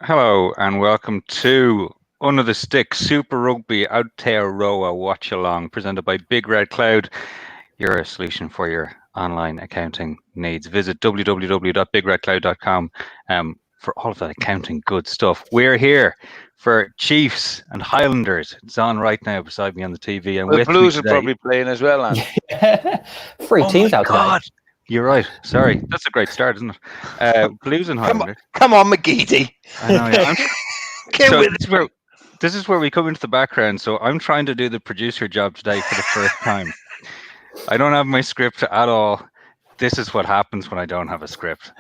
Hello and welcome to Under the Stick Super Rugby Aotearoa Watch Along, presented by Big Red Cloud, your solution for your online accounting needs. Visit www.bigredcloud.com for all of that accounting good stuff. We're here for Chiefs and Highlanders. It's on right now beside me on the TV, and The with me Blues are today. probably playing as well, Anne. Three teams my out God. today. You're right. Sorry, that's a great start, isn't it? Blues and Highlanders. Come on, McGeady. I know. Yeah. Get So with this is where we come into the background. So I'm trying to do the producer job today for the first time. I don't have my script at all. This is what happens when I don't have a script.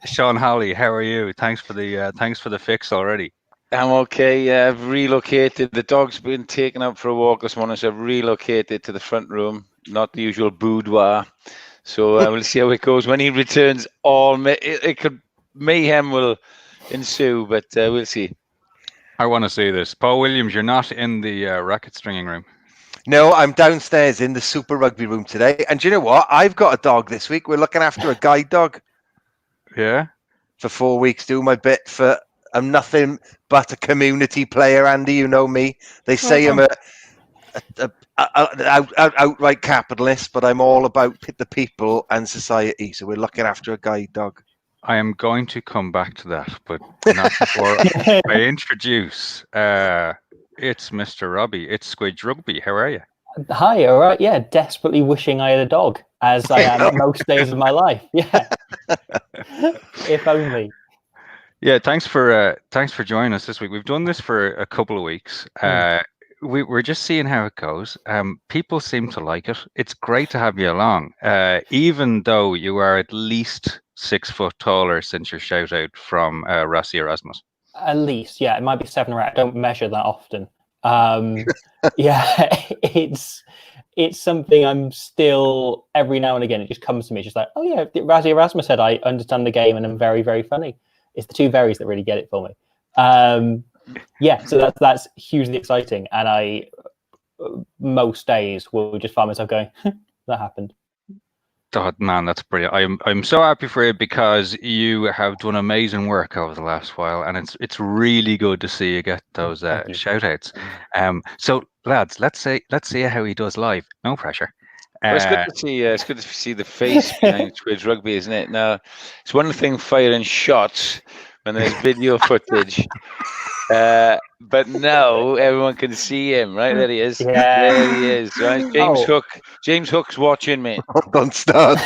Sean Holley, how are you? Thanks for the fix already. I'm okay. I've relocated. The dog's been taken out for a walk this morning, so I've relocated to the front room, not the usual boudoir. So we'll see how it goes when he returns. Mayhem will ensue, but we'll see. I want to see this. Paul Williams, you're not in the racket stringing room. No, I'm downstairs in the Super Rugby room today. And do you know what? I've got a dog this week. We're looking after a guide dog. Yeah? For 4 weeks, doing my bit for... I'm nothing but a community player, Andy. You know me. They say I'm an outright capitalist, but I'm all about the people and society. So we're looking after a guide dog. I am going to come back to that, but not before I introduce. It's Mr. Robbie. It's Squidge Rugby. How are you? Hi, all right. Yeah, desperately wishing I had a dog, as I am most days of my life. Yeah. If only. Yeah, thanks for joining us this week. We've done this for a couple of weeks. We're just seeing how it goes. People seem to like it. It's great to have you along, even though you are at least 6 foot taller since your shout out from Rassi Erasmus. At least, yeah, it might be 7 or 8. I don't measure that often. Yeah, it's something I'm still every now and again. It just comes to me, it's just like, oh yeah, Rassi Erasmus said I understand the game and I'm very, very funny. It's the two veries that really get it for me. Yeah, so that's hugely exciting, and I most days will just find myself going, that happened. Oh man, that's brilliant. I'm so happy for you because you have done amazing work over the last while, and it's really good to see you get those shout outs. So lads, let's see how he does live. No pressure. Well, it's good to see. It's good to see the face behind Squidge Rugby, isn't it? Now, it's one thing firing shots when there's video footage, but now everyone can see him. Right, there he is. Yeah. There he is. Right, James Hook's watching me. Don't start.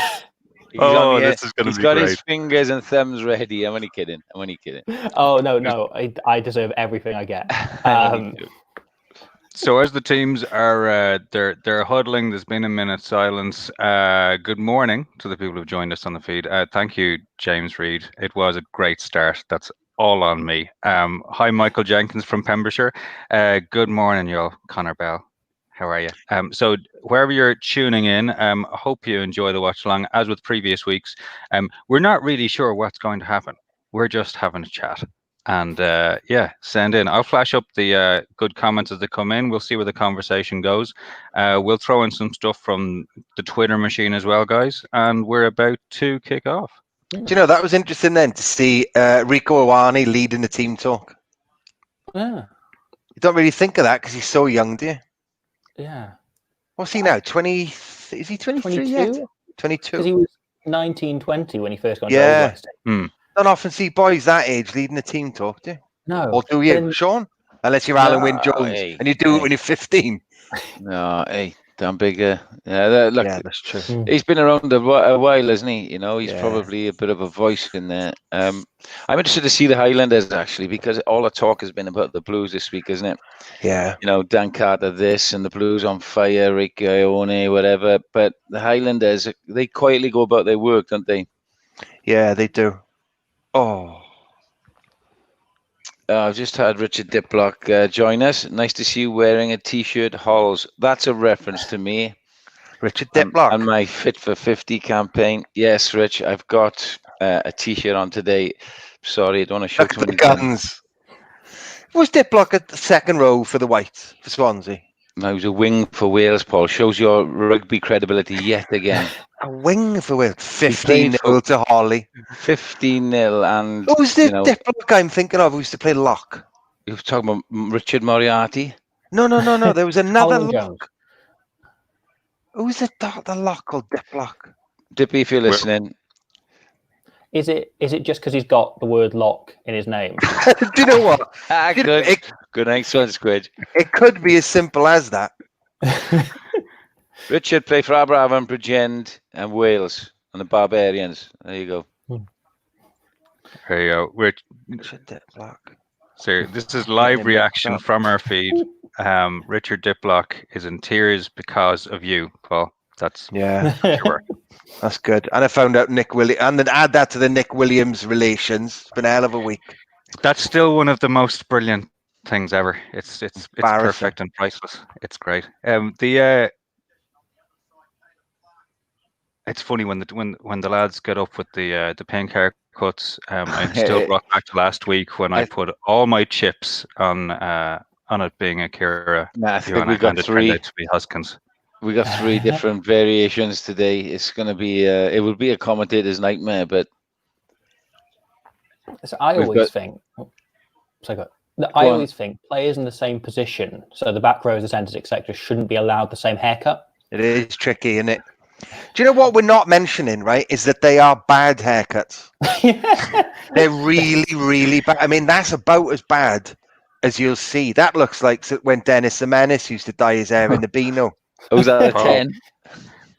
This is going to be great. He's got his fingers and thumbs ready. I'm only kidding. Oh no! I deserve everything I get. So as the teams are they're huddling, there's been a minute's silence. Good morning to the people who've joined us on the feed. Thank you, James Reid. It was a great start. That's all on me. Hi, Michael Jenkins from Pembrokeshire. Good morning, y'all. Connor Bell, how are you? So wherever you're tuning in, I hope you enjoy the watch along. As with previous weeks, we're not really sure what's going to happen. We're just having a chat. And yeah, send in. I'll flash up the good comments as they come in. We'll see where the conversation goes. We'll throw in some stuff from the Twitter machine as well, guys. And we're about to kick off. Do you know, that was interesting then to see Rico Ioane leading the team talk. Yeah. You don't really think of that because he's so young, do you? Yeah. What's he now? 20? Is he 23 yet? 22. Because he was 19, 20 when he first got Yeah. into Don't often see boys that age leading a team talk, do you? No. Or do you, Sean? Unless you're Alan Wynne-Jones and you do it when you're 15. No, hey, I'm bigger. Yeah, look, yeah, that's true. He's been around a while, hasn't he? You know, he's probably a bit of a voice in there. I'm interested to see the Highlanders, actually, because all the talk has been about the Blues this week, isn't it? Yeah. You know, Dan Carter this and the Blues on fire, Ricky Ioane, whatever. But the Highlanders, they quietly go about their work, don't they? Yeah, they do. Oh. I've just had Richard Diplock join us. Nice to see you wearing a T-shirt, Halls. That's a reference to me. Richard Diplock. And my Fit for 50 campaign. Yes, Rich, I've got a T-shirt on today. Sorry, I don't want to show too many guns. Was Diplock at the second row for the Whites, for Swansea? No, he was a wing for Wales, Paul. Shows your rugby credibility yet again. A wing for Wales. played 15-0 to Holley. 15-0 and, Who's the Diplock I'm thinking of who used to play lock? you're talking about Richard Moriarty? No. There was another Colin lock. Jones. Who's the lock called Diplock? Dippy, if you're listening. Is it just because he's got the word lock in his name? Do you know what? Good. Good night, son, Squidge. It could be as simple as that. Richard played for Aberafan, Bridgend and Wales and the Barbarians. There you go. There you go. Richard Diplock. So this is live reaction from our feed. Richard Diplock is in tears because of you, Paul. That's sure. That's good. And I found out Nick Williams, and then add that to the Nick Williams relations. It's been a hell of a week. That's still one of the most brilliant things ever. It's perfect and priceless. It's great. It's funny when the lads get up with the pink haircuts. I'm still brought back to last week when I put all my chips on it being Akira. I think we got three. To be Huskins. We got three different variations today. It's going to be it will be a commentator's nightmare, but so I always think players in the same position, so the back rows, the centres, etc., shouldn't be allowed the same haircut. It is tricky, isn't it? Do you know what we're not mentioning, right? Is that they are bad haircuts. They're really, really bad. I mean, that's about as bad as you'll see. That looks like when Dennis the Menace used to dye his hair in the Beano. Was that a 10?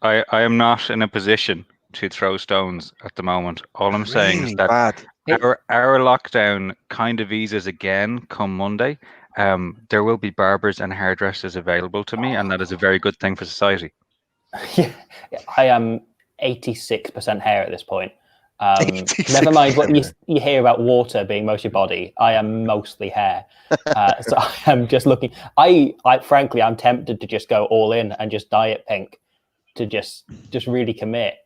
I am not in a position to throw stones at the moment. All I'm saying is that our lockdown kind of eases again come Monday. There will be barbers and hairdressers available to me, and that is a very good thing for society. Yeah, I am 86% hair at this point. Never mind what you hear about water being most of your body. I am mostly hair. So I am just looking. I frankly, I'm tempted to just go all in and just dye it pink to just really commit.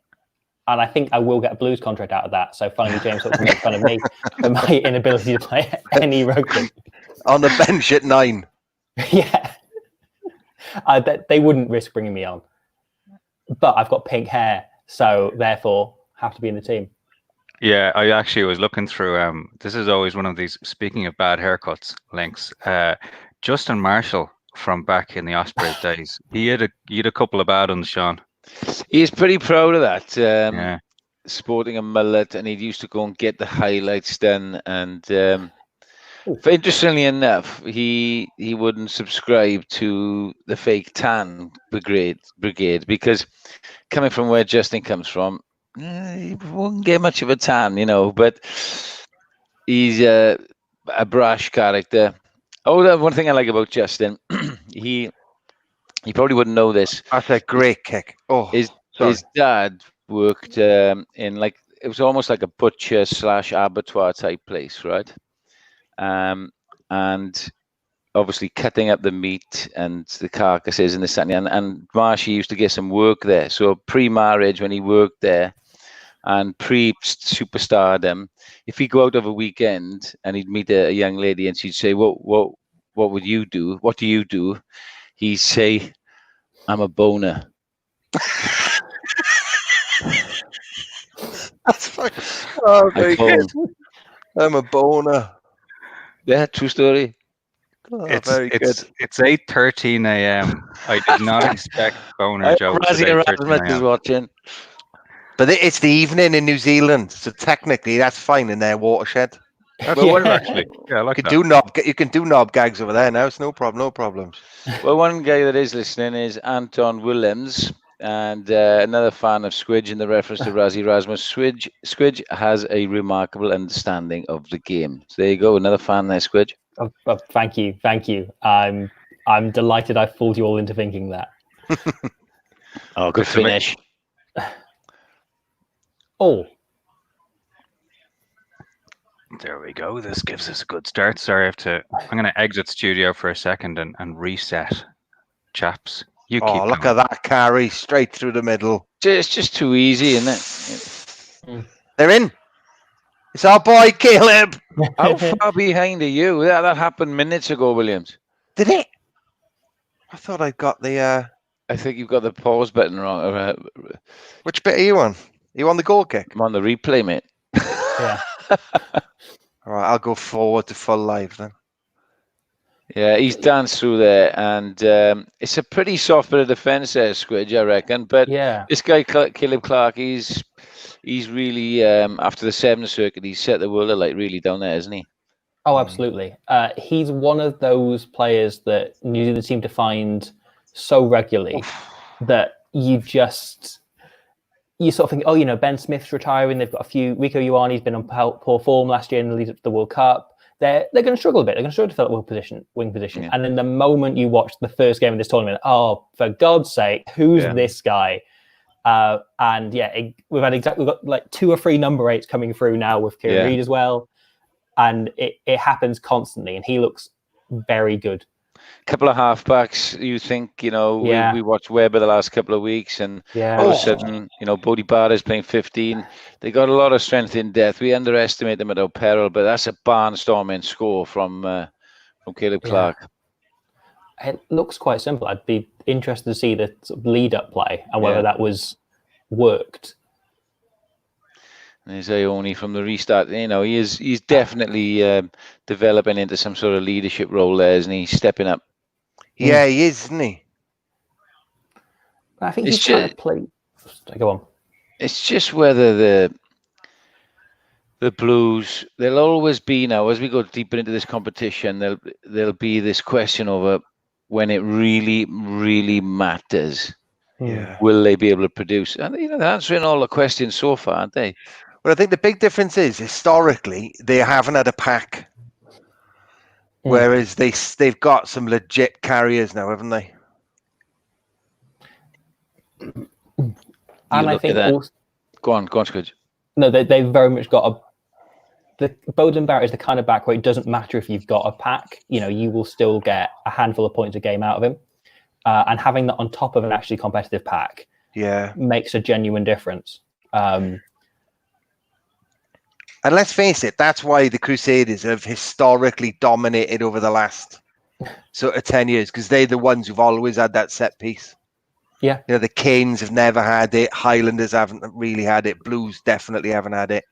And I think I will get a Blues contract out of that. So finally, James will make fun of me for my inability to play any rugby. On the bench at 9. Yeah. They wouldn't risk bringing me on. But I've got pink hair, so therefore have to be in the team. Yeah, I actually was looking through. This is always one of these. Speaking of bad haircuts, links. Justin Marshall from back in the Ospreys days. He had a couple of bad ones, Sean. He's pretty proud of that. Sporting a mullet, and he used to go and get the highlights done. And interestingly enough, he wouldn't subscribe to the fake tan brigade because coming from where Justin comes from, he won't get much of a tan, but he's a brash character. Oh, one thing I like about Justin, he probably wouldn't know this. That's a great kick. Oh, his dad worked in it was almost like a butcher / abattoir type place, right? And obviously cutting up the meat and the carcasses and this and Marshy used to get some work there. So pre-marriage, when he worked there, and pre-superstardom, if he'd go out of a weekend and he'd meet a young lady and she'd say, what would you do? What do you do? He'd say, I'm a boner. That's fucking... Oh, very good. I'm a boner. Yeah, true story. Oh, It's 8:13 a.m. I did not expect boner jokes. Razzie Erasmus is watching. But it's the evening in New Zealand, so technically that's fine in their watershed. Actually, yeah, I like that. You can do knob gags over there now. It's no problem, no problems. Well, one guy that is listening is Anton Willems, and another fan of Squidge in the reference to Razzie Erasmus. Squidge has a remarkable understanding of the game. So there you go, another fan there, Squidge. Oh, thank you. I'm delighted I fooled you all into thinking that. Oh, good finish. Oh. There we go. This gives us a good start. Sorry, I'm going to exit studio for a second and reset. Chaps, you keep look at that carry straight through the middle. It's just too easy, isn't it? They're in. It's our boy Caleb. How far behind are you? That happened minutes ago, Williams. Did it? I thought I got the. I think you've got the pause button wrong. Which bit are you on? Are you on the goal kick? I'm on the replay, mate. Yeah. All right, I'll go forward to full live then. Yeah, he's danced through there, and it's a pretty soft bit of defence there, Squidge, I reckon. But Yeah. this guy, Caleb Clark, he's really, after the Sevens circuit, he's set the world alight really down there, isn't he? Oh, absolutely. He's one of those players that New Zealand seem to find so regularly that you sort of think, oh, Ben Smith's retiring. They've got a few. Rico Ioane's been on poor form last year in the lead up to the World Cup. They're going to struggle a bit. They're going to struggle to fill that wing position. Yeah. And then the moment you watch the first game of this tournament, oh, for God's sake, who's this guy? And we've got like 2 or 3 number 8s coming through now with Kieran Reid as well. And it happens constantly, and he looks very good. Couple of halfbacks, you think, we watched Webber the last couple of weeks, and all of a sudden, Bodie Barra's playing 15. They got a lot of strength in depth. We underestimate them at our peril, but that's a barnstorming score from Caleb Clark. It looks quite simple. I'd be interested to see the sort of lead-up play and whether that was worked. There's Ione from the restart. He's definitely developing into some sort of leadership role there, isn't he? Stepping up. Yeah, he is, isn't he? I think he's trying to play. Go on. It's just whether the Blues, they'll always be now, as we go deeper into this competition, there'll be this question over when it really, really matters. Yeah. Will they be able to produce? And they're answering all the questions so far, aren't they? Well, I think the big difference is historically they haven't had a pack. Whereas they've got some legit carriers now, haven't they? And I think also, go on, Squidge. No, they've very much got the Bowden Barrett is the kind of back where it doesn't matter if you've got a pack. You will still get a handful of points a game out of him, and having that on top of an actually competitive pack, makes a genuine difference. And let's face it, that's why the Crusaders have historically dominated over the last sort of 10 years, because they're the ones who've always had that set piece. Yeah. The Canes have never had it. Highlanders haven't really had it. Blues definitely haven't had it.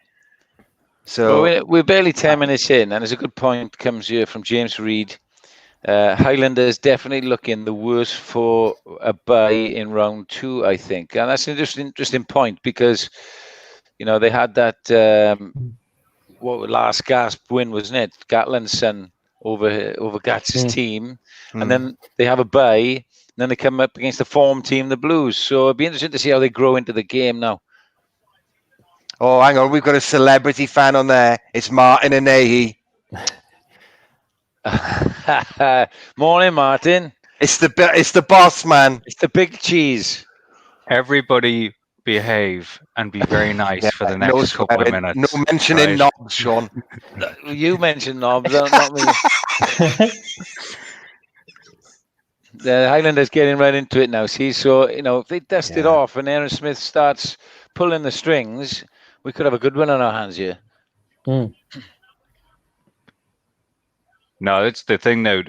So we're barely 10 minutes in, and there's a good point comes here from James Reid. Highlanders definitely looking the worst for a bye in round 2, I think. And that's an interesting point because, they had that last gasp win, wasn't it? Gatland's son over Gatz's team. And then they have a bye, and then they come up against the form team, the Blues. So it'd be interesting to see how they grow into the game now. Oh, hang on. We've got a celebrity fan on there. It's Martin Anahi. Morning, Martin. It's the boss, man. It's the big cheese. Everybody behave and be very nice for the next couple of minutes. No mentioning knobs, Sean. You mentioned knobs, not me. The Highlanders getting right into it now. See, so if they dust it off and Aaron Smith starts pulling the strings, we could have a good one on our hands here. No, it's the thing now.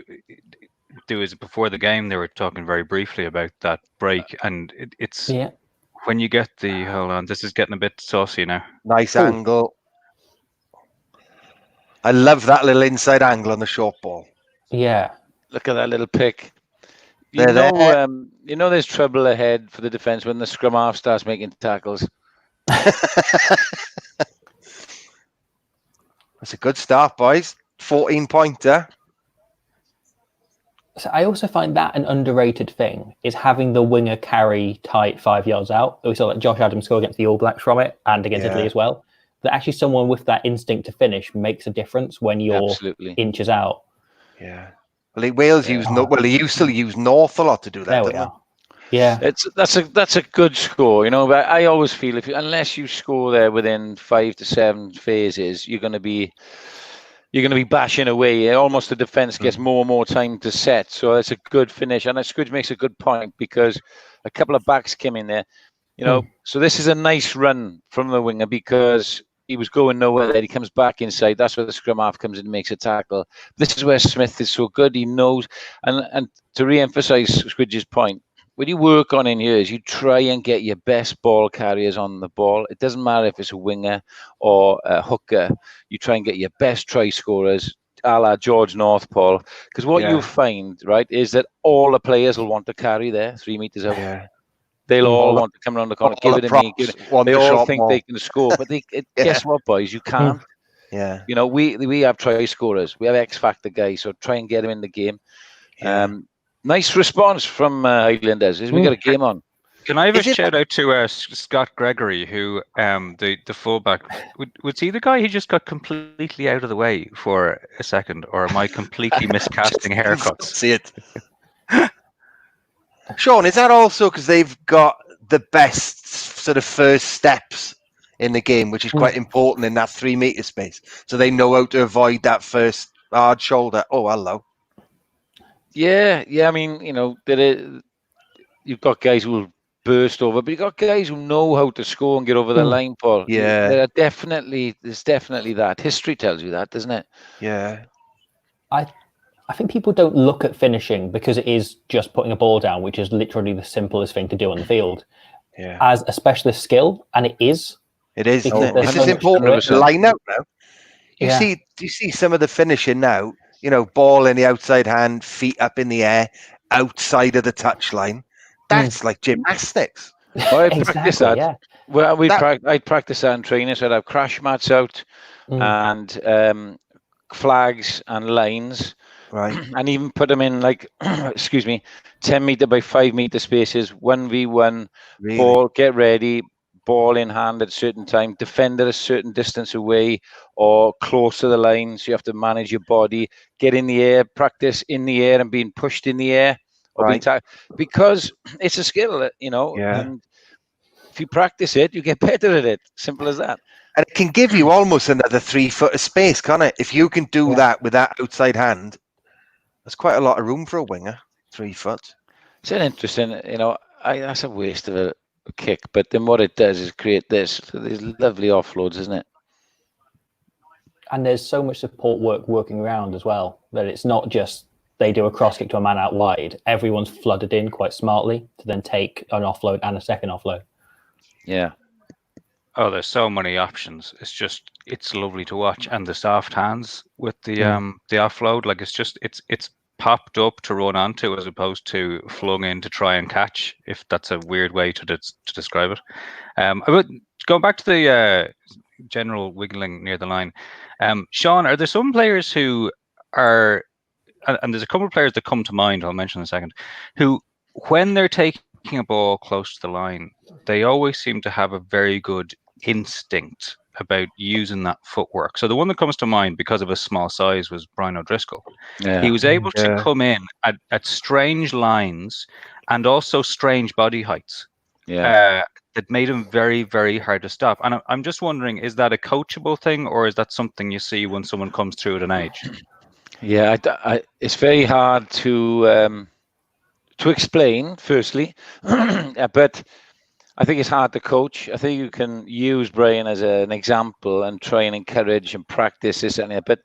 There was before the game they were talking very briefly about that break, and it's when you get the hold on. This is getting a bit saucy now. Nice angle. I love that little inside angle on the short ball. Yeah, look at that little pick. You know, there's trouble ahead for the defense when the scrum half starts making tackles. That's a good start, boys. 14-pointer. So I also find that an underrated thing is having the winger carry tight 5 yards out. We saw like Josh Adams score against the All Blacks from it and against Italy as well. That actually someone with that instinct to finish makes a difference when you're inches out. Yeah. Well, Wales use he used to use North a lot to do that. There we are. Yeah, that's a good score, But I always feel unless you score there within 5 to 7 phases, you're going to be bashing away. Almost the defense gets more and more time to set. So it's a good finish. And Squidge makes a good point because a couple of backs came in there. So this is a nice run from the winger because he was going nowhere. Then he comes back inside. That's where the scrum half comes in and makes a tackle. This is where Smith is so good. He knows. And to re-emphasise Squidge's point, when you work on in years, you try and get your best ball carriers on the ball. It doesn't matter if it's a winger or a hooker. You try and get your best try scorers, a la George Northpole. Because what you'll find, right, is that all the players will want to carry there 3 meters out. Yeah. They'll all want to come around the corner, give it to me. They all think they can score, but guess what, boys? You can't. Yeah. You know, we have try scorers. We have X factor guys, so try and get them in the game. Yeah. Nice response from Highlanders. We got a game on. Can I have a shout out to Scott Gregory, who the fullback? Was he the guy who just got completely out of the way for a second, or am I completely miscasting haircuts? See it. Sean, is that also because they've got the best sort of first steps in the game, which is quite important in that 3 meter space? So they know how to avoid that first hard shoulder. Oh, hello. Yeah. I mean, you know, you've got guys who will burst over, but you've got guys who know how to score and get over the line, Paul. Yeah. There's definitely that. History tells you that, doesn't it? Yeah. I think people don't look at finishing because it is just putting a ball down, which is literally the simplest thing to do on the field, as a specialist skill, and it is. It is. This is important to line out now. You see some of the finishing now. You know, ball in the outside hand, feet up in the air, outside of the touchline. That's like gymnastics. Well, I practice that. Yeah. Well, I'd practice that in training. So I'd have crash mats out and flags and lines. Right. And even put them in 10 meter by 5 meter spaces, 1v1, ball, get ready, ball in hand at a certain time, defender a certain distance away or close to the line. So you have to manage your body, get in the air, practice in the air and being pushed in the air. Because it's a skill, you know, and if you practice it, you get better at it. Simple as that. And it can give you almost another 3 foot of space, can't it? If you can do that with that outside hand, there's quite a lot of room for a winger, 3 foot. It's an interesting, you know, that's a waste of a kick, but then what it does is create this. So these lovely offloads, isn't it? And there's so much support work working around as well, that it's not just they do a cross kick to a man out wide. Everyone's flooded in quite smartly to then take an offload and a second offload. Yeah. Oh, there's so many options. It's lovely to watch, and the soft hands with the offload, like it's popped up to run onto as opposed to flung in to try and catch. If that's a weird way to describe it. Going back to the general wiggling near the line, Sean, are there some players who are, and there's a couple of players that come to mind, I'll mention in a second, who when they're taking a ball close to the line, they always seem to have a very good instinct about using that footwork. So the one that comes to mind because of his small size was Brian O'Driscoll. Yeah. He was able to come in at strange lines and also strange body heights. Yeah. That made him very, very hard to stop. And I'm just wondering, is that a coachable thing, or is that something you see when someone comes through at an age? Yeah, it's very hard to explain, firstly, but I think it's hard to coach. I think you can use Brian as an example and try and encourage and practice this and that. But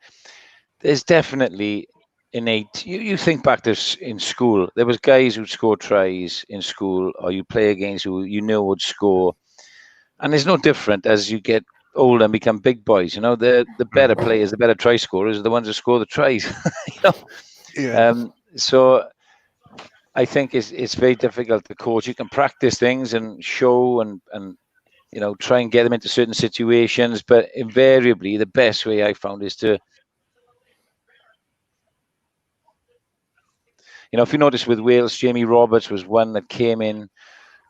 there's definitely innate. You think back to in school, there was guys who'd score tries in school, or you play against who you know would score. And it's no different as you get older and become big boys. You know, the better players, the better try scorers are the ones who score the tries. You know? Yeah. So I think it's very difficult to coach. You can practice things and show and you know, try and get them into certain situations, but invariably the best way I found is to, you know, if you notice with Wales, Jamie Roberts was one that came in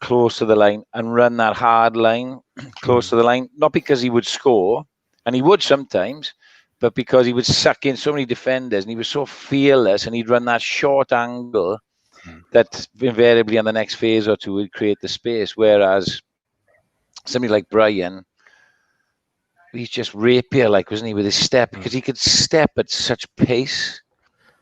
close to the line and run that hard line close to the line, not because he would score, and he would sometimes, but because he would suck in so many defenders and he was so fearless, and he'd run that short angle that invariably on the next phase or two would create the space. Whereas somebody like Brian, he's just rapier-like, wasn't he, with his step, because he could step at such pace.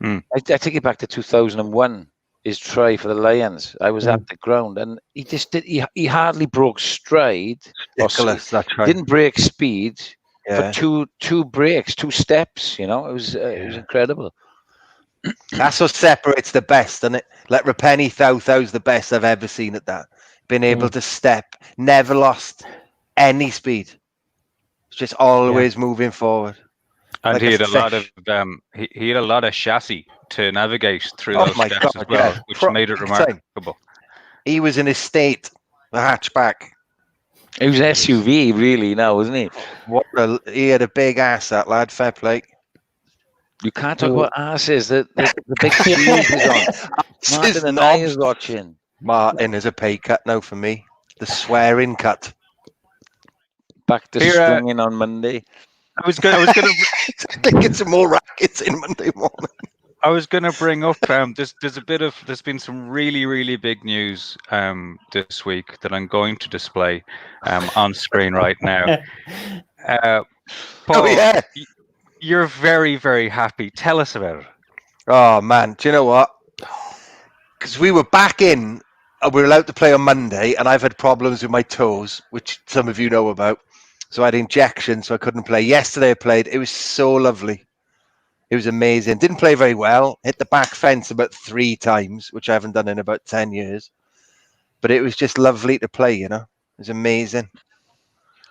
I take it back to 2001, his try for the Lions. I was at the ground, and he just did. He hardly broke stride. Nicholas, that's right. Didn't break speed. Yeah. for two breaks, 2 steps. You know, it was incredible. That's what separates the best, isn't it? Like Rapeni Thou's the best I've ever seen at that. Been able to step, never lost any speed. It's just always moving forward. And Like he a had a lot of fish. he had a lot of chassis to navigate through Oh those my steps God, as well, yeah. which made it Big time. remarkable. He was in his state, the hatchback. He was an SUV, really, now, wasn't he? He had a big ass, that lad. Fair play. You can't talk about asses. The big sleeve is on. Martin and I is watching. Martin is a pay cut now for me. The swearing cut. Back to stringing on Monday. I was gonna get some more rackets in Monday morning. I was gonna bring up there's been some really big news this week that I'm going to display on screen right now. Paul, you're very happy. Tell us about it. Oh man, do you know what? Because we were back in, we were allowed to play on Monday, and I've had problems with my toes, which some of you know about. So I had injections, so I couldn't play. Yesterday I played. It was so lovely. It was amazing. Didn't play very well. Hit the back fence about 3 times, which I haven't done in about 10 years. But it was just lovely to play, you know. It was amazing.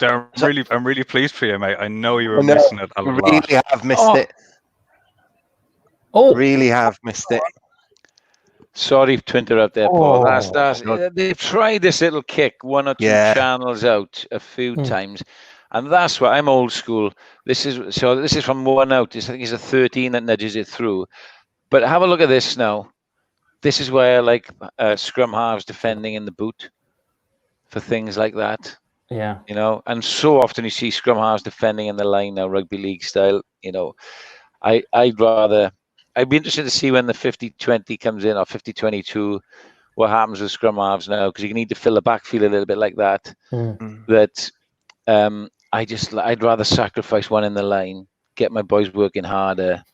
I'm really pleased for you, mate. I know you were missing it a lot. Really have missed it. Really have missed it. Sorry to interrupt there, Paul. They've tried this little kick 1 or 2 channels out a few times, and that's why I'm old school. This is from 1 out. I think it's a 13 that nudges it through. But have a look at this now. This is where I like scrum halves defending in the boot for things like that. Yeah, you know, and so often you see scrum halves defending in the line now, rugby league style. You know, I'd be interested to see when the 50-20 comes in or 50-22, what happens with scrum halves now, because you need to fill the backfield a little bit like that. That I'd rather sacrifice one in the line, get my boys working harder,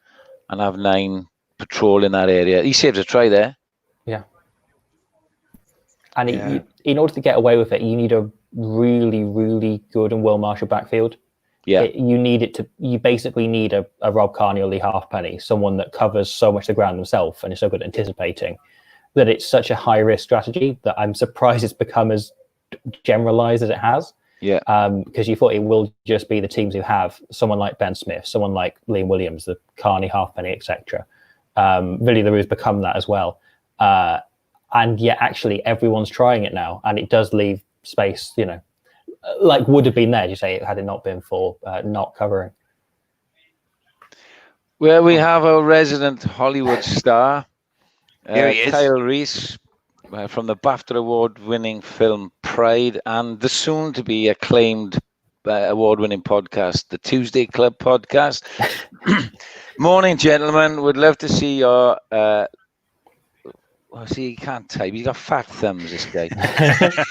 and have 9 patrol in that area. He saves a try there. Yeah. And in order to get away with it, you need a really good and well-marshaled backfield. Yeah. You basically need a Rob Carney or Lee Halfpenny, someone that covers so much of the ground himself and is so good at anticipating that it's such a high-risk strategy that I'm surprised it's become as generalized as it has. Yeah. Because you thought it will just be the teams who have someone like Ben Smith, someone like Liam Williams, the Carney, Halfpenny, etc. Really, the Roos become that as well. And yet, actually, everyone's trying it now, and it does leave space, you know, like would have been there, you say, had it not been for not covering. Well, we have our resident Hollywood star, Here he is. Kyle Reese, from the BAFTA award-winning film Pride and the soon-to-be acclaimed award-winning podcast, the Tuesday Club podcast. Morning, gentlemen. Would love to see your... he can't type. He's got fat thumbs, this guy.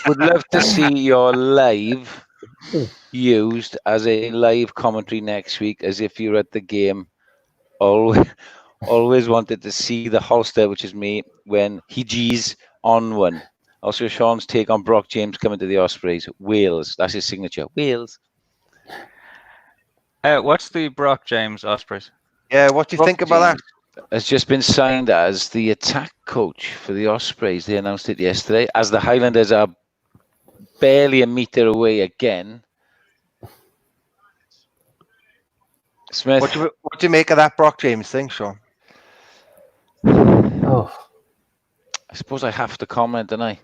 Would love to see your live used as a live commentary next week, as if you're at the game. Always wanted to see the holster, which is me, when he G's on one. Also, Sean's take on Brock James coming to the Ospreys. Wales. That's his signature. Wales. What's the Brock James Ospreys? Yeah, what do you think about that? Has just been signed as the attack coach for the Ospreys. They announced it yesterday, as the Highlanders are barely a meter away again. Smith. What do you make of that Brock James thing, Sean? Oh, I suppose I have to comment, don't I?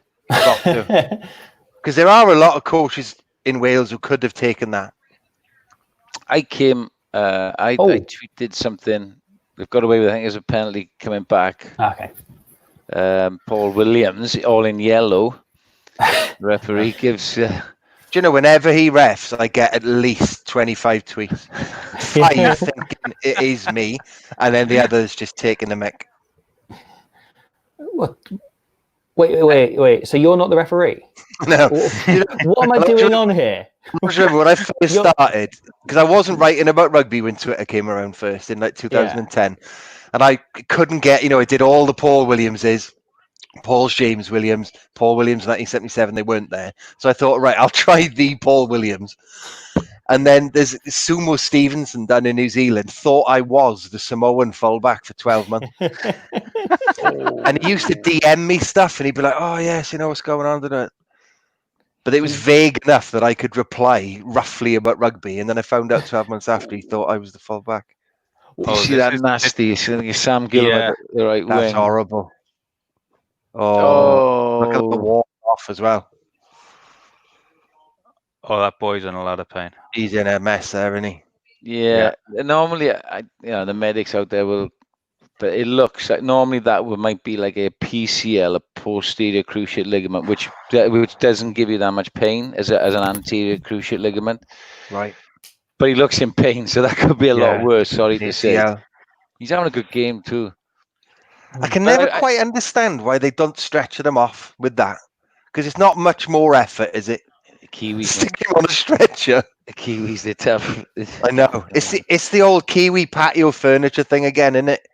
Because there are a lot of coaches in Wales who could have taken that. I tweeted something. They've got away with, I think there's a penalty coming back. Okay. Paul Williams, all in yellow. Referee gives... Do you know, whenever he refs, I get at least 25 tweets. 5 thinking it is me, and then the others just taking the mick. What? Wait. So you're not the referee? No. What am I doing on here? I remember when I first started, because I wasn't writing about rugby when Twitter came around first in like 2010, and I couldn't get, I did all the Paul Williamses, Paul's James Williams, Paul Williams 1977, they weren't there. So I thought, right, I'll try the Paul Williams. And then there's Sumo Stevenson down in New Zealand thought I was the Samoan fullback for 12 months. And he used to DM me stuff and he'd be like, oh, yes, you know what's going on tonight. But it was vague enough that I could reply roughly about rugby. And then I found out 12 months after he thought I was the fullback. You see that nasty? Sam Gilbert, Yeah. the right That's wing. horrible. Oh, look at the wall off as well. Oh, that boy's in a lot of pain. He's in a mess there, isn't he? Yeah. Normally, the medics out there will, but it looks like normally that might be like a PCL, a posterior cruciate ligament, which doesn't give you that much pain as an anterior cruciate ligament. Right. But he looks in pain, so that could be a lot worse. Sorry to say. He's having a good game too. I can never quite understand why they don't stretch them off with that, because it's not much more effort, is it? Kiwis, stick him on a stretcher. The Kiwis, they're tough. I know. It's the old Kiwi patio furniture thing again, isn't it?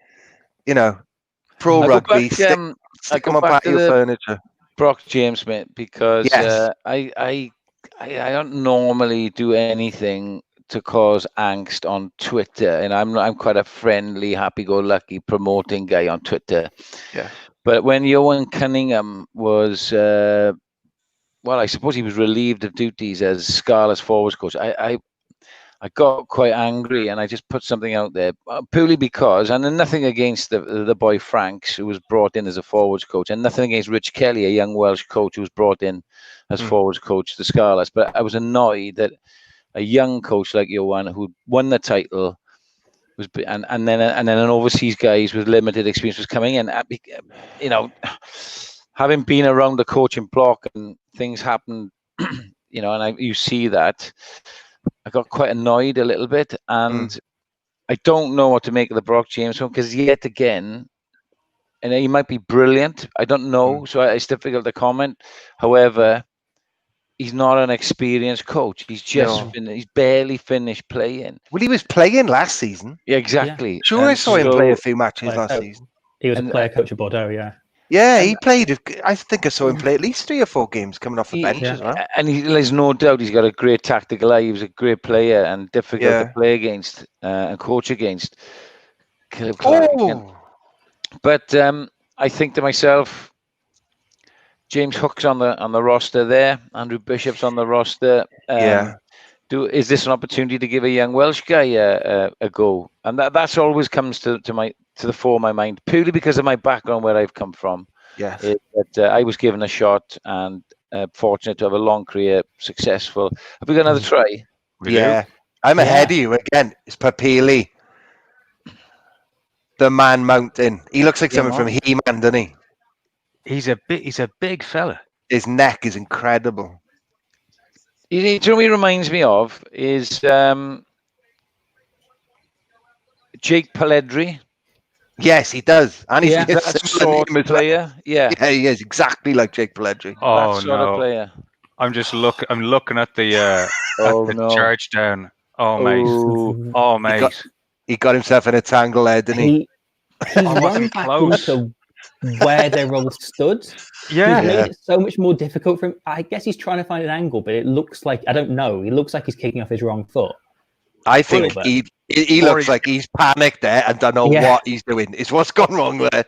You know, pro rugby. Stick them on patio furniture. Brock James, mate, because I don't normally do anything to cause angst on Twitter, and I'm quite a friendly, happy-go-lucky promoting guy on Twitter. Yeah. But when Johan Cunningham was, I suppose he was relieved of duties as Scarlet's forwards coach, I got quite angry, and I just put something out there purely because, and then nothing against the boy Franks, who was brought in as a forwards coach, and nothing against Rich Kelly, a young Welsh coach who was brought in as forwards coach to Scarlets. But I was annoyed that a young coach like Johan, who won the title, and then an overseas guy with limited experience was coming in. You know, having been around the coaching block and things happen, you know, and you see that, I got quite annoyed a little bit, and I don't know what to make of the Brock James one, because yet again, and he might be brilliant, I don't know, so it's difficult to comment. However, he's not an experienced coach. He's just he's barely finished playing. Well, he was playing last season. Yeah, exactly. Yeah. Sure, I saw him play a few matches last season. He was a player coach at Bordeaux, yeah. Yeah, he played. I think I saw him play at least 3 or 4 games coming off the bench as well. And there's no doubt he's got a great tactical eye. He was a great player and difficult to play against and coach against. But I think to myself, James Hook's on the roster there. Andrew Bishop's on the roster. Is this an opportunity to give a young Welsh guy a go? And that's always comes to the fore of my mind, purely because of my background, where I've come from. Yes. I was given a shot and fortunate to have a long career, successful. Have we got another try? I'm ahead of you again. It's Papili, the man mountain. He looks like someone from He-Man, doesn't he? He's a big fella. His neck is incredible. Do you know what he reminds me of is Jake Paledri. Yes, he does. And he's that sort of player. Yeah, he is exactly like Jake Paledri. Oh, that sort of player. I'm looking at the charge down. Oh, mate. He got himself in a tangle there, didn't he? He's run back into where they're all stood. Yeah. He's made it so much more difficult for him. I guess he's trying to find an angle, but it looks like, I don't know, he looks like he's kicking off his wrong foot. I think he looks like he's panicked there and don't know what he's doing. It's what's gone wrong there.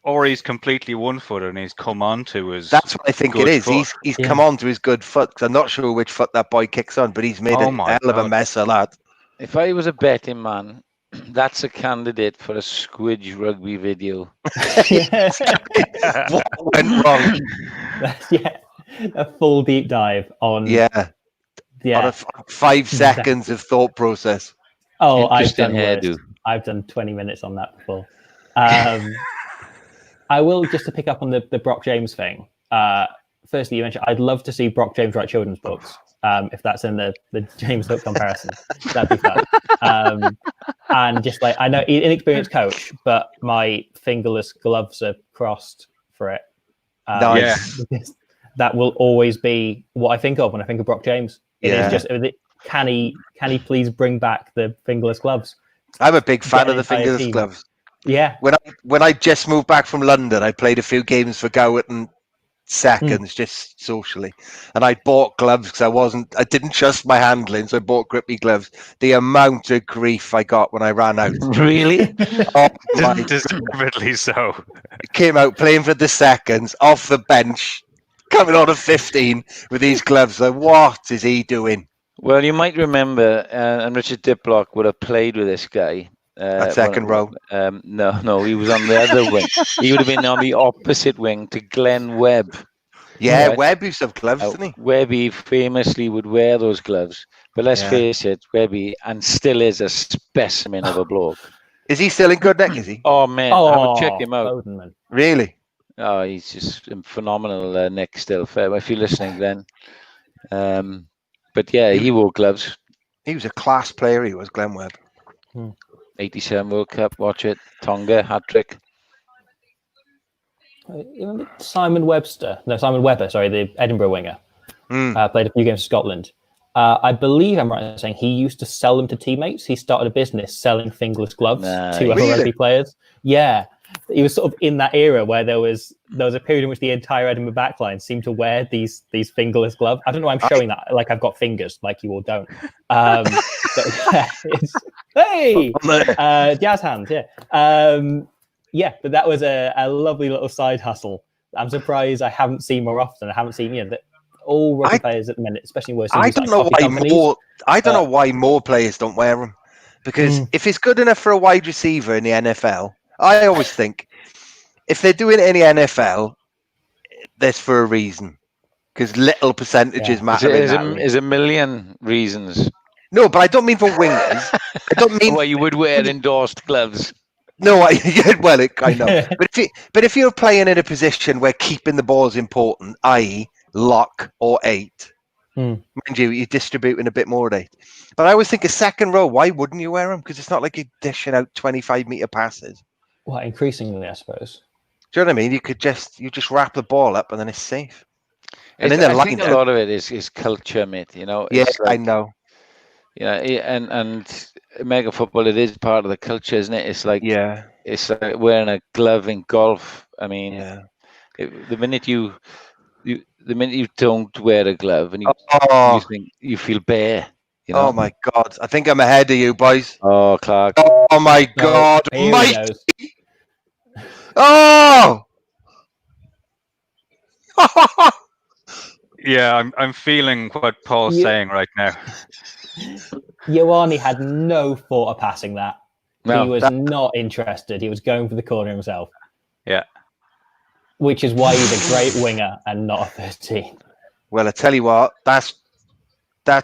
Or he's completely one-footed and he's come on to his That's what I think it is. Foot. He's come on to his good foot. Because I'm not sure which foot that boy kicks on, but he's made a hell of a mess of that. If I was a betting man, that's a candidate for a Squidge Rugby video. What went wrong? A full deep dive on... On 5 seconds of thought process. Oh, I've done 20 minutes on that before. I will, just to pick up on the Brock James thing. Firstly, you mentioned I'd love to see Brock James write children's books. If that's in the James Hook comparison, that'd be fun. And just like, I know, inexperienced coach, but my fingerless gloves are crossed for it. Nice. That will always be what I think of when I think of Brock James. It is just, can he please bring back the fingerless gloves? I'm a big fan of the fingerless gloves. Yeah. When I just moved back from London, I played a few games for Gowerton seconds just socially. And I bought gloves because I didn't trust my handling, so I bought grippy gloves. The amount of grief I got when I ran out. Really? Oh my Deservedly so. came out playing for the seconds off the bench, coming on at 15 with these gloves. Like, what is he doing? Well, you might remember, and Richard Diplock would have played with this guy. That second row. No, he was on the other wing. He would have been on the opposite wing to Glenn Webb. Yeah, Right. Webb used to have gloves, didn't he? Webby famously would wear those gloves. But let's face it, Webby, and still is a specimen of a bloke. Is he still in good nick, is he? Oh, man, I would check him out. Bowden, man. Really? Oh, he's just phenomenal, Nick, still. If you're listening, Glenn. But yeah, he wore gloves. He was a class player, he was, Glenn Webb. 87 World Cup, watch it. Tonga, hat-trick. You remember Simon Webber, sorry, the Edinburgh winger. Played a few games for Scotland. I believe I'm right in saying he used to sell them to teammates. He started a business selling fingerless gloves to other rugby players. Yeah, he was sort of in that era where there was a period in which the entire Edinburgh backline seemed to wear these fingerless gloves. I don't know why I'm showing that like I've got fingers, like you all don't. But yeah, jazz hands, yeah. Yeah, but that was a lovely little side hustle. I'm surprised I haven't seen more often. I haven't seen that all rugby players at the minute, especially worse. I don't know why more players don't wear them, because if it's good enough for a wide receiver in the NFL, I always think if they're doing it in the NFL, that's for a reason, because little percentages matter. There's a million reasons. No, but I don't mean for wingers. I don't mean well, you would wear endorsed gloves. No, I know. But if you're playing in a position where keeping the ball is important, i.e. lock or 8, mind you, you're distributing a bit more at 8. But I always think a second row, why wouldn't you wear them? Because it's not like you're dishing out 25-meter passes. Well, increasingly, I suppose. Do you know what I mean? You just wrap the ball up and then it's safe. And I think a lot of it is culture, mate. You know. Yeah, I know. Yeah, and mega football, it is part of the culture, isn't it? It's like it's like wearing a glove in golf. I mean, the minute you don't wear a glove and you think you feel bare. You know? Oh my God! I think I'm ahead of you, boys. Oh, Clark. Oh my God, Mike! Oh! Yeah, I'm feeling what Paul's saying right now. Ioane had no thought of passing that. No, he was not interested. He was going for the corner himself. Yeah. Which is why he's a great winger and not a 13. Well, I tell you what, that's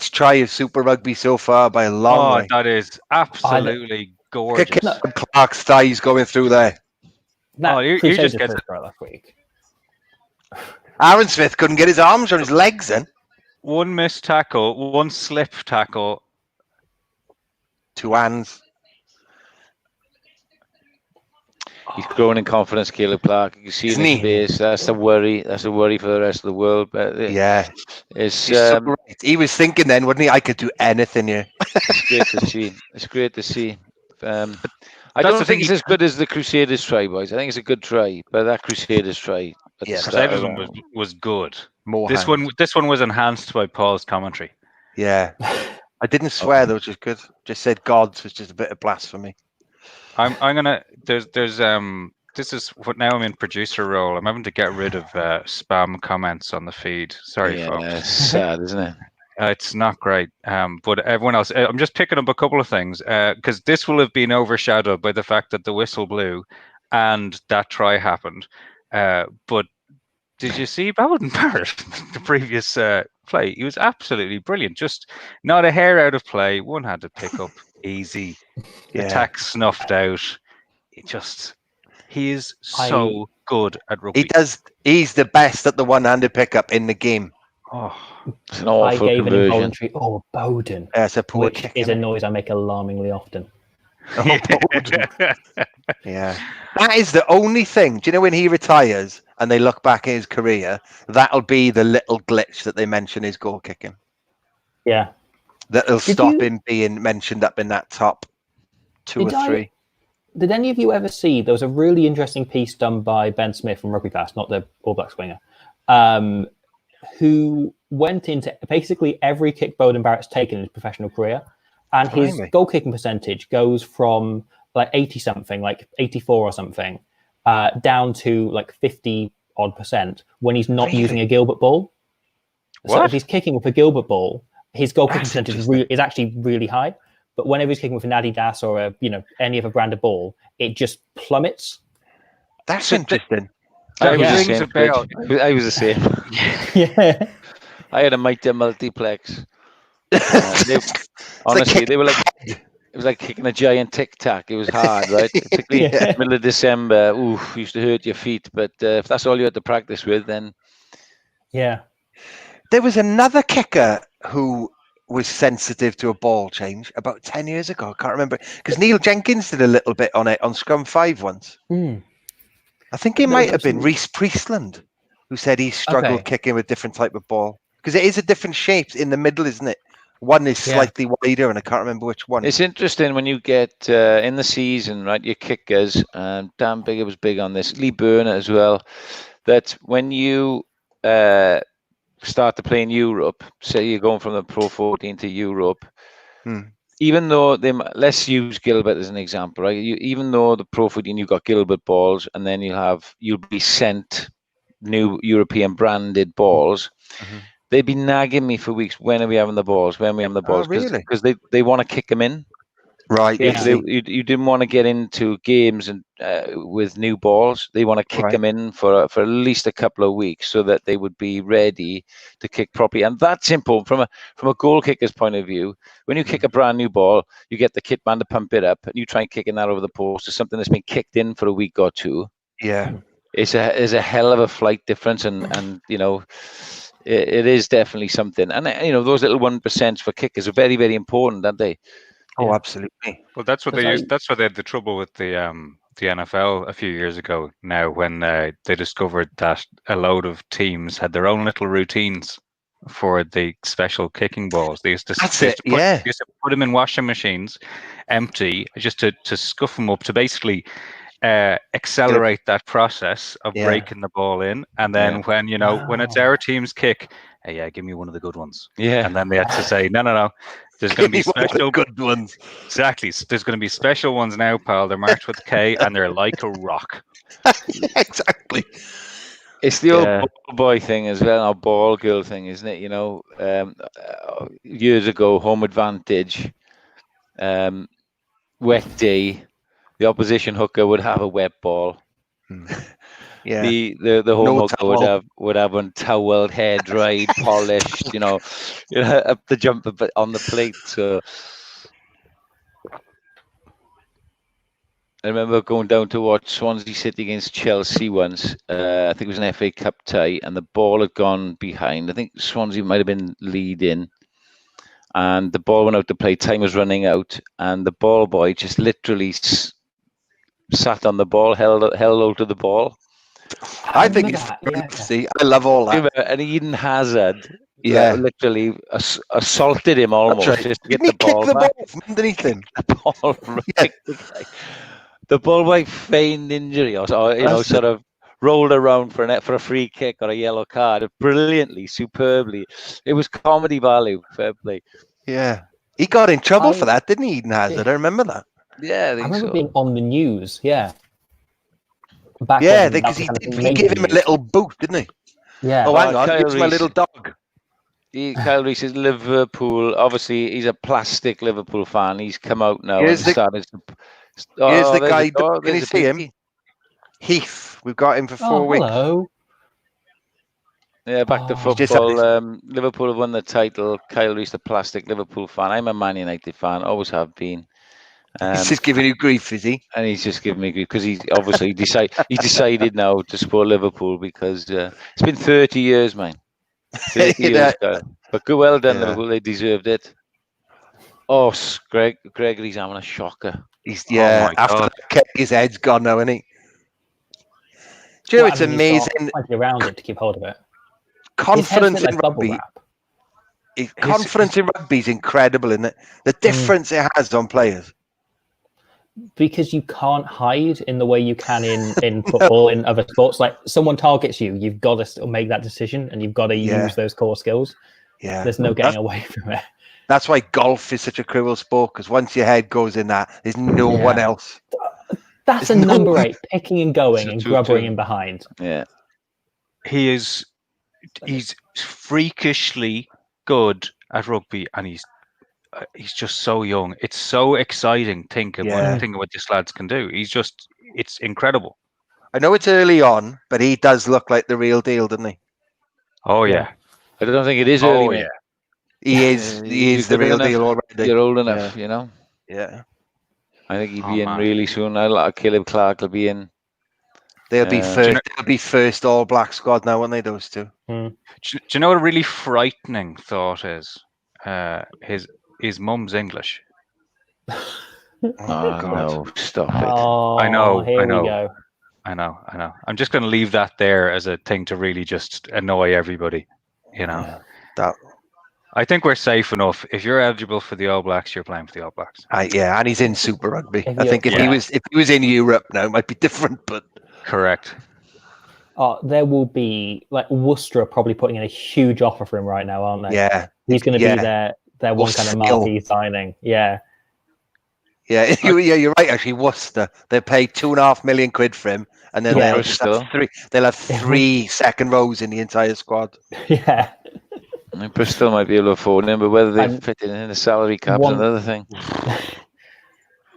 try of Super Rugby so far by a long way. That is absolutely gorgeous. Clark's thighs going through there. You just get it last week. Aaron Smith couldn't get his arms on his legs then. One missed tackle, one slip tackle. 2 hands. He's growing in confidence, Caleb Clark. You can see it in his face. That's a worry. That's a worry for the rest of the world. But he was thinking then, wouldn't he? I could do anything here. It's great to see. It's great to see. I don't think it's as good as the Crusaders try, boys. I think it's a good try, but that Crusaders try. Crusaders one was good. This one was enhanced by Paul's commentary. Yeah. I didn't swear though, which is good. Just said gods, which is a bit of blasphemy. I'm gonna there's this is what now I'm in producer role. I'm having to get rid of spam comments on the feed. Sorry, folks. It's sad, isn't it? It's not great. But everyone else, I'm just picking up a couple of things because this will have been overshadowed by the fact that the whistle blew and that try happened. But did you see Bowden Barrett, the previous play? He was absolutely brilliant. Just not a hair out of play. One had to pick up easy. Attack snuffed out. He is so good at rugby. He's the best at the one-handed pickup in the game. Oh, it's an awful I gave conversion. an involuntary. Oh, Bowden. It's a poor which kick, is a noise I make alarmingly often. Yeah. That is the only thing. Do you know when he retires and they look back at his career, that'll be the little glitch that they mention his goal kicking. Yeah. That'll stop him being mentioned up in that top 2 or 3. Did any of you ever see, there was a really interesting piece done by Ben Smith from Rugby Pass, not the All Blacks winger, who went into basically every kick Beauden Barrett's taken in his professional career, and his Blimey. goal kicking percentage goes from like 80 something, like 84 or something, down to like 50 odd percent when he's not Really? using a Gilbert ball. So What? if he's kicking with a Gilbert ball, his goal kicking That's percentage interesting. is actually really high. But whenever he's kicking with an Adidas or any other brand of ball, it just plummets. That's interesting. I was the rings same. a bell. Squidge. I was the same. Yeah. I had a Mitre multiplex. Honestly, They were like, it was like kicking a giant tic tac. It was hard, right? Particularly Yeah. middle of December. Ooh, used to hurt your feet. But if that's all you had to practice with, then Yeah. there was another kicker who was sensitive to a ball change about 10 years ago. I can't remember because Neil Jenkins did a little bit on it on Scrum 5 once. Mm. I think it There might was have been absolutely- Reece Priestland who said he struggled Okay. kicking with different type of ball because it is a different shape in the middle, isn't it? One is Yeah. slightly wider, and I can't remember which one. it's interesting when you get in the season, right? Your kickers, Dan Bigger was big on this, Lee Burner as well, that when you start to play in Europe, say you're going from the Pro 14 to Europe, even though let's use Gilbert as an example, right? Even though the Pro 14 you've got Gilbert balls, and then you'll be sent new European branded balls. Mhm. They'd be nagging me for weeks. When are we having the balls? When are we having the balls? really? Because they want to kick them in. Right. Yeah. You didn't want to get into games and with new balls. They want to kick Right. them in for at least a couple of weeks so that they would be ready to kick properly. And that's important from a goal kicker's point of view. When you kick a brand new ball, you get the kit man to pump it up, and you try kicking that over the post to something that's been kicked in for a week or two. Yeah. It's a hell of a flight difference, and it is definitely something. And those little 1% for kickers are very, very important, aren't they? Oh, Yeah. absolutely. Well, that's what Because they used. That's what they had the trouble with the NFL a few years ago. Now, when they discovered that a load of teams had their own little routines for the special kicking balls, they used to That's they it. used to put, Yeah. they used to put them in washing machines, empty, just to scuff them up to basically accelerate that process of Yeah. breaking the ball in. And then when it's Wow. our team's kick, hey, yeah, give me one of the good ones. Yeah. And then they had to say, no. There's going to be Give me one of the special good ones. Exactly. So there's going to be special ones now, pal. They're marked with K, and they're like a rock. Yeah, exactly. It's the Yeah. old ball boy thing as well, or ball girl thing, isn't it? Years ago, home advantage, wet day, the opposition hooker would have a wet ball. Yeah. The home No hooker towel. would have one toweled, hair dried, polished, up the jumper but on the plate. So I remember going down to watch Swansea City against Chelsea once. I think it was an FA Cup tie, and the ball had gone behind. I think Swansea might have been leading, and the ball went out to play. Time was running out, and the ball boy just literally sat on the ball, held out of the ball. I think it's see, I love all that. And Eden Hazard, Yeah. literally assaulted him almost That's right. just to get Didn't the he ball kick the back. ball from underneath him? The ball right. The ball by feigned injury, or sort of rolled around for a free kick or a yellow card, brilliantly, superbly. It was comedy value. Fair play. Yeah. He got in trouble for that, didn't he, Eden Hazard? I remember that. Yeah, I remember being on the news. Yeah. Back Yeah, when because that was kind of he major gave him a news. little boot, didn't he? Yeah. Oh, hang on, Kyle here's my Reese. little dog. Kyle Reese is Liverpool. Obviously, he's a plastic Liverpool fan. He's come out now Here's and the- started. Here's the there's guy. a dog, Can you there's a see him? beauty. Heath. We've got him for 4 Oh, weeks. hello. Yeah, back to Oh. Just had football. Liverpool have won the title. Kyle Reese, the plastic Liverpool fan. I'm a Man United fan. Always have been. He's just giving you grief, is he? And he's just giving me grief because he decided now to support Liverpool because it's been 30 years, man. 30 years, Kyle. But good, well done, Yeah. Liverpool. They deserved it. Oh, Gregory's having a shocker. He's Oh my after God. the kick, his head's gone now, isn't he? Do you know it's amazing? Plenty around it to keep hold of it. Confidence in bubble rugby. wrap. Confidence in rugby is incredible, isn't it? The difference it has on players. because you can't hide in the way you can in football, in other sports. Like someone targets you, you've got to still make that decision, and you've got to use those core skills. Yeah, there's no getting away from it. That's why golf is such a cruel sport, because once your head goes in that, there's no one else. That's There's a no number one. 8, picking and going and grubbering in behind. Yeah, he's freakishly good at rugby, and he's just so young. It's so exciting thinking what this lads can do. It's incredible. I know it's early on, but he does look like the real deal, doesn't he? Oh yeah. I don't think it is early. Oh mate. yeah. He is the real deal already. You're old enough, you know. Yeah. I think he'll be in really soon. Caleb Clark will be in. They'll be first. They'll be first All Black squad now, won't they? Those two. Do you know what a really frightening thought is? His mum's English. No, stop it. Oh, I know. Here we go. I know. I'm just going to leave that there as a thing to really just annoy everybody. You know. I think we're safe enough. If you're eligible for the All Blacks, you're playing for the All Blacks. And he's in Super Rugby. I think if he was in Europe now, it might be different. But correct. There will be Worcester are probably putting in a huge offer for him right now, aren't they? Yeah, he's going to be their one kind of marquee signing. Yeah. Yeah, you're right. Actually, Worcester, they paid £2.5 million for him, and then they'll have 3 second rows in the entire squad. Yeah. Bristol might be able to afford him, but whether they fit it in the salary cap is another thing.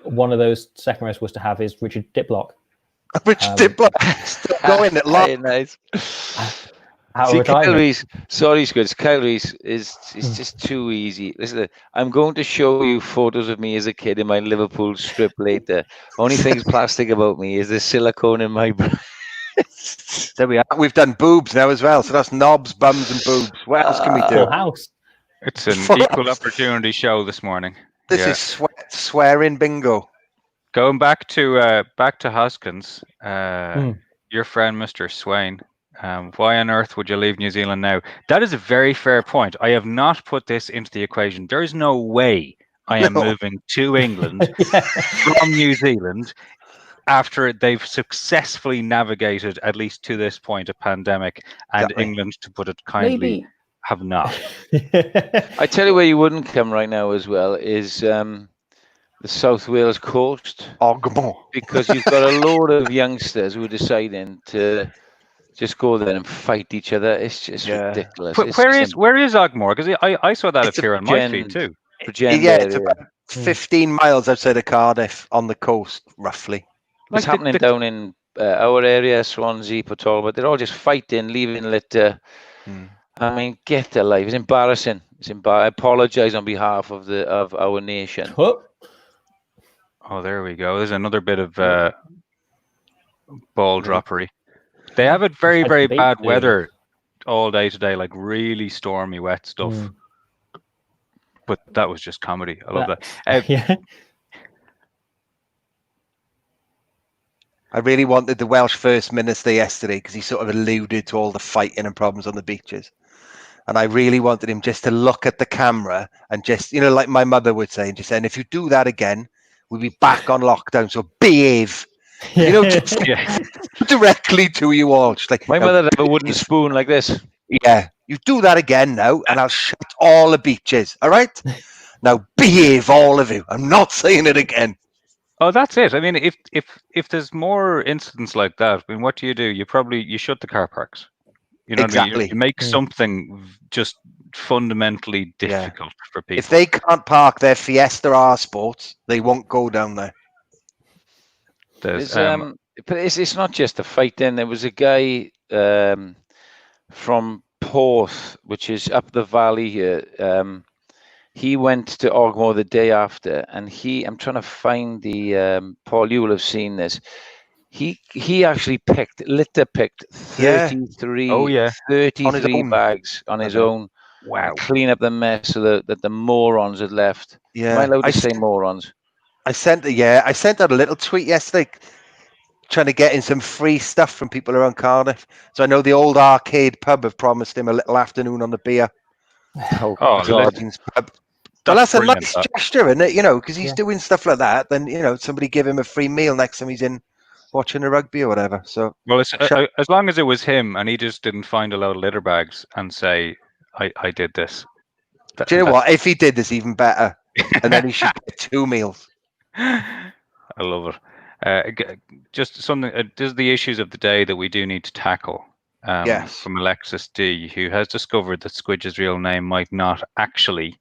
One of those second rows was to have is Richard Diplock. Richard Diplock still going at long. Nice. Kyle Reese, sorry, Squidge. Kyle Reese is just too easy. Listen, I'm going to show you photos of me as a kid in my Liverpool strip later. Only thing's plastic about me is the silicone in my brain. There we are. We've done boobs now as well. So that's knobs, bums, and boobs. What else can we do? Full house. It's an equal opportunity show this morning. This is swearing bingo. Going back to Hoskins, your friend Mr. Swain. Why on earth would you leave New Zealand now? That is a very fair point. I have not put this into the equation. There is no way I am moving to England from New Zealand after they've successfully navigated, at least to this point, a pandemic, and England, to put it kindly, have not. I tell you where you wouldn't come right now as well is the South Wales coast. Because you've got a load of youngsters who are deciding to just go there and fight each other. It's just ridiculous. Where is Ogmore? Because I saw that appear on my feed too. It's about 15 miles outside of Cardiff on the coast, roughly. It's happening down in our area, Swansea, Portal, but they're all just fighting, leaving litter. I mean, get a life. It's embarrassing. I apologise on behalf of our nation. Oh, there we go. There's another bit of ball droppery. They have it very, very bad weather all day today, like really stormy, wet stuff. But that was just comedy. I love that. I really wanted the Welsh First Minister yesterday because he sort of alluded to all the fighting and problems on the beaches. And I really wanted him just to look at the camera and just, like my mother would say, and just saying, if you do that again, we'll be back on lockdown. So behave. Just directly to you all. Just like my mother had a wooden spoon like this. Yeah, you do that again now, and I'll shut all the beaches. All right, now behave, all of you. I'm not saying it again. Oh, that's it. I mean, if there's more incidents like that, I mean, what do? You shut the car parks. You know exactly. What I mean? You make something just fundamentally difficult for people. If they can't park their Fiesta R Sports, they won't go down there. But it's not just a fight. Then there was a guy from Porth, which is up the valley here. He went to Ogmore the day after, and I'm trying to find the Paul. You will have seen this. He actually litter picked 33 bags on his own. Wow! Clean up the mess that the morons had left. Yeah, am I allowed to say morons? I sent out a little tweet yesterday trying to get in some free stuff from people around Cardiff. So I know the old arcade pub have promised him a little afternoon on the beer. Oh God! Pub. Well, that's a brilliant, nice that. gesture, isn't it? You know, because he's Yeah. doing stuff like that. Then somebody give him a free meal next time he's in watching the rugby or whatever. So Well, as long as it was him and he just didn't find a load of litter bags and say, "I did this." do you know what? If he did this, even better. And then he should get 2 meals. I love it. Just something. These are the issues of the day that we do need to tackle. Yes. From Alexis D, who has discovered that Squidge's real name might not actually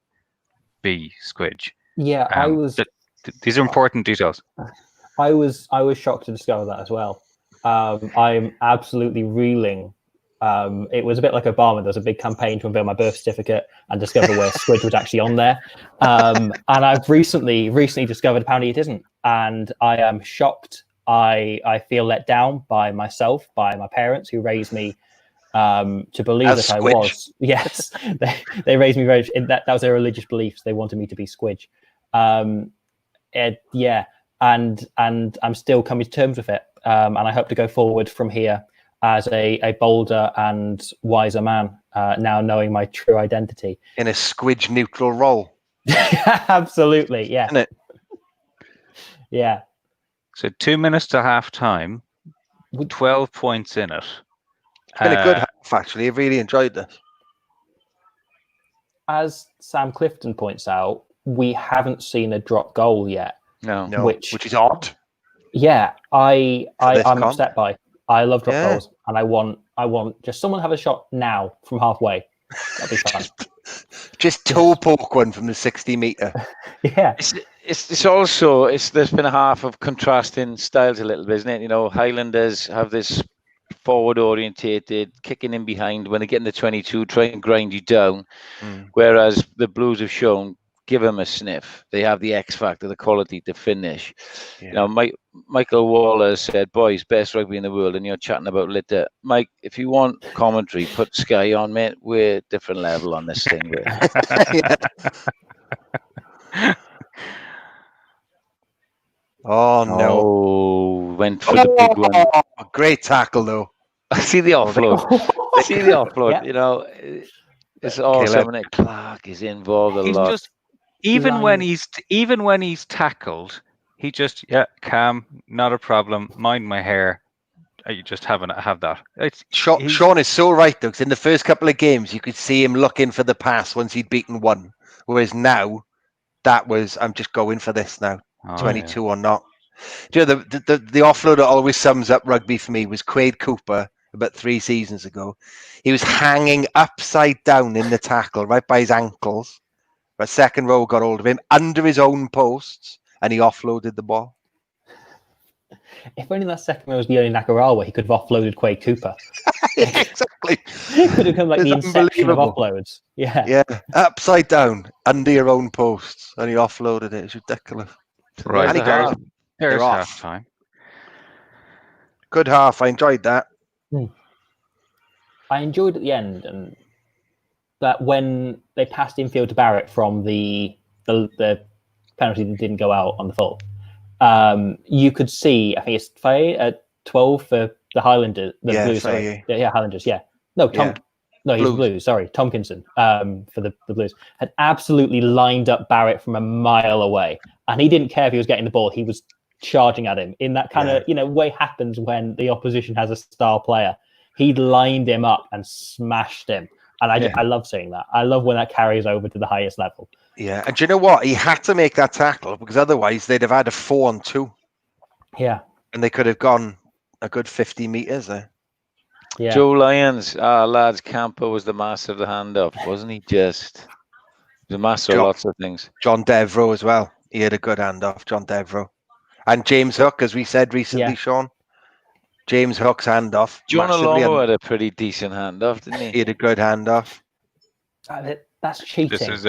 be Squidge. Yeah, I was. These are important details. I was shocked to discover that as well. I'm absolutely reeling. It was a bit like Obama. There was a big campaign to unveil my birth certificate and discover where Squidge was actually on there. And I've recently discovered apparently it isn't. And I am shocked. I feel let down by myself, by my parents who raised me to believe As that Squidge. I was. Yes, they raised me very. That was their religious beliefs. They wanted me to be Squidge. Yeah, and I'm still coming to terms with it. And I hope to go forward from here as a bolder and wiser man, now knowing my true identity. In a Squidge neutral role. Absolutely, yeah. Isn't it? Yeah. So 2 minutes to half time, 12 points in it. It's been a good half, actually. I really enjoyed this. As Sam Clifton points out, we haven't seen a drop goal yet. No. Which is odd. Yeah, I'm comp. upset by. I love drop Yeah. goals, and I want just someone have a shot now from halfway. That'd be fun. Just toe poke one from the 60-meter. Yeah, It's also there's been a half of contrasting styles a little bit, isn't it? You know, Highlanders have this forward orientated, kicking in behind when they get in the 22, try and grind you down. Whereas the Blues have shown, give them a sniff. They have the X factor, the quality to finish. Yeah. You know, Michael Waller said, "Boys, best rugby in the world," and you're chatting about litter. Mike, if you want commentary, put Sky on, mate. We're different level on this thing. Oh no! Oh, went for the big one. Great tackle though. See the offload. See the offload. Yeah. You know, it's awesome. And Clark is involved a lot. Just even when he's tackled, he just calm, not a problem. Mind my hair. You just have that. Sean is so right though, because in the first couple of games you could see him looking for the pass once he'd beaten one, whereas now that was I'm just going for this now, 22 or not. Do you know the offload that always sums up rugby for me was Quade Cooper about 3 seasons ago. He was hanging upside down in the tackle, right by his ankles. But second row got hold of him under his own posts, and he offloaded the ball. if only that second row was the only Nakarawa, he could have offloaded Quade Cooper. Exactly. It could have come like It's the inception of unbelievable. offloads. Yeah. Yeah, upside down under your own posts, and he offloaded it. It's ridiculous. Right. And he got There's They're off. half time. Good half. I enjoyed that. I enjoyed at the end, and that when they passed infield to Barrett from the penalty that didn't go out on the full, you could see. I think it's Faye at 12 for the Highlanders. The Blues, sorry. Yeah, Highlanders. Yeah. No, No, he's Blues. Sorry, Tompkinson for the Blues had absolutely lined up Barrett from a mile away, and he didn't care if he was getting the ball. He was charging at him in that kind of way happens when the opposition has a star player. He lined him up and smashed him, and I love seeing that. I love when that carries over to the highest level. Yeah, and do you know what? He had to make that tackle because otherwise they'd have had a 4-on-2. Yeah, and they could have gone a good 50 meters there. Yeah. Joe Lyons, lads, Camper was the master of the handoff, wasn't he? Just the master of lots of things. John Devereux as well. He had a good handoff, John Devereux. And James Hook, as we said recently, Sean. James Hook's handoff. John Alomo had a pretty decent handoff, didn't he? He had a good handoff. That's cheating. This is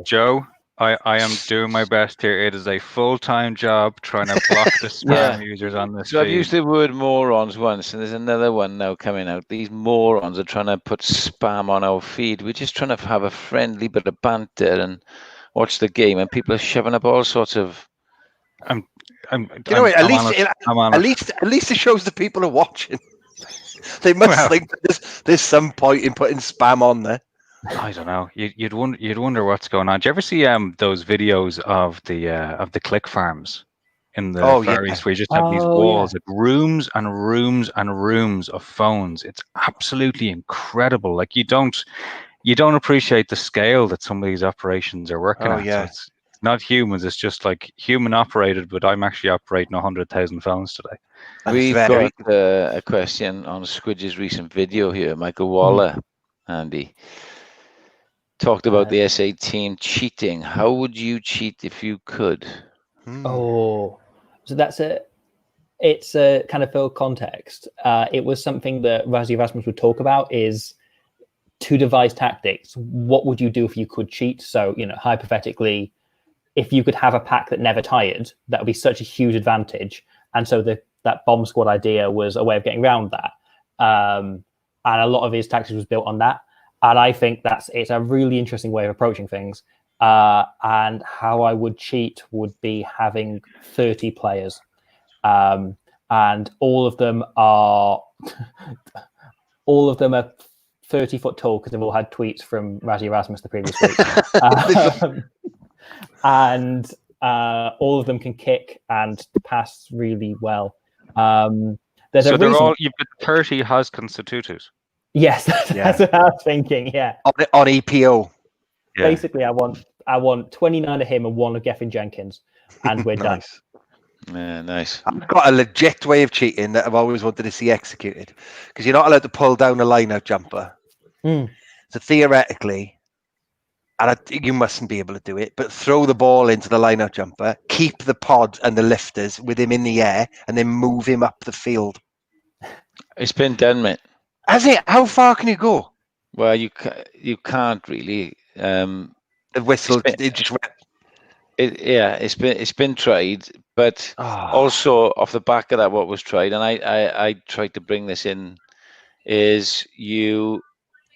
Joe. I am doing my best here. It is a full-time job trying to block the spam users on this So I've used the word morons once, and there's another one now coming out. These morons are trying to put spam on our feed. We're just trying to have a friendly bit of banter and watch the game, and people are shoving up all sorts of. At least it shows the people are watching. They must think there's some point in putting spam on there. I don't know. You'd wonder what's going on. Do you ever see those videos of the click farms in the Oh, Far yeah. East, where you just have these Oh, walls, yeah. like rooms and rooms and rooms of phones? It's absolutely incredible. Like you don't appreciate the scale that some of these operations are working Oh, at. So yeah. it's not humans. It's just like human operated, but I'm actually operating 100,000 phones today. And it's We've very got a question on Squidge's recent video here. Michael Waller, Andy, talked about the SA team cheating. How would you cheat if you could? Oh, so it's a kind of full context. It was something that Razzie Erasmus would talk about, is to devise tactics. What would you do if you could cheat? So, hypothetically, if you could have a pack that never tired, that would be such a huge advantage. And so that bomb squad idea was a way of getting around that. And a lot of his tactics was built on that. And I think it's a really interesting way of approaching things. And how I would cheat would be having 30 players. And all of them are 30 foot tall, because they've all had tweets from Razzie Erasmus the previous week. And all of them can kick and pass really well. There's So a they're reason. all, you've got 30 has constitutus. Yes, that's what I was thinking. Yeah, on EPO. Yeah. basically, I want 29 of him and 1 of Geffin Jenkins, and we're done. Nice. Yeah, nice. I've got a legit way of cheating that I've always wanted to see executed, because you're not allowed to pull down a line-out jumper. Mm. So theoretically, and you mustn't be able to do it, but throw the ball into the line-out jumper, keep the pod and the lifters with him in the air, and then move him up the field. It's been done, mate. Has it? How far can you go? Well, you can't really. The whistle, It's been tried, but also off the back of that, what was tried, and I tried to bring this in, is you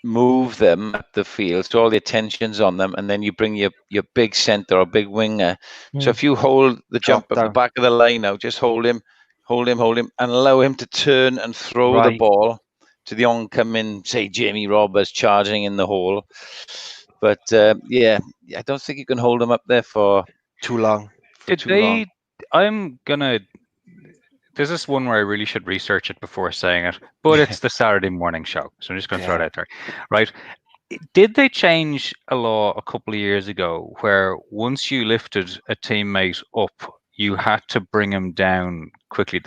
move them up the field, so all the attention's on them, and then you bring your big centre or big winger. So if you hold the jump up the back of the line now, just hold him, and allow him to turn and throw the ball to the oncoming, say, Jamie Roberts charging in the hole. But I don't think you can hold them up there for too long. There's this one where I really should research it before saying it, but it's the Saturday morning show, so I'm just going to throw it out there. Right? Did they change a law a couple of years ago where once you lifted a teammate up, you had to bring him down quickly?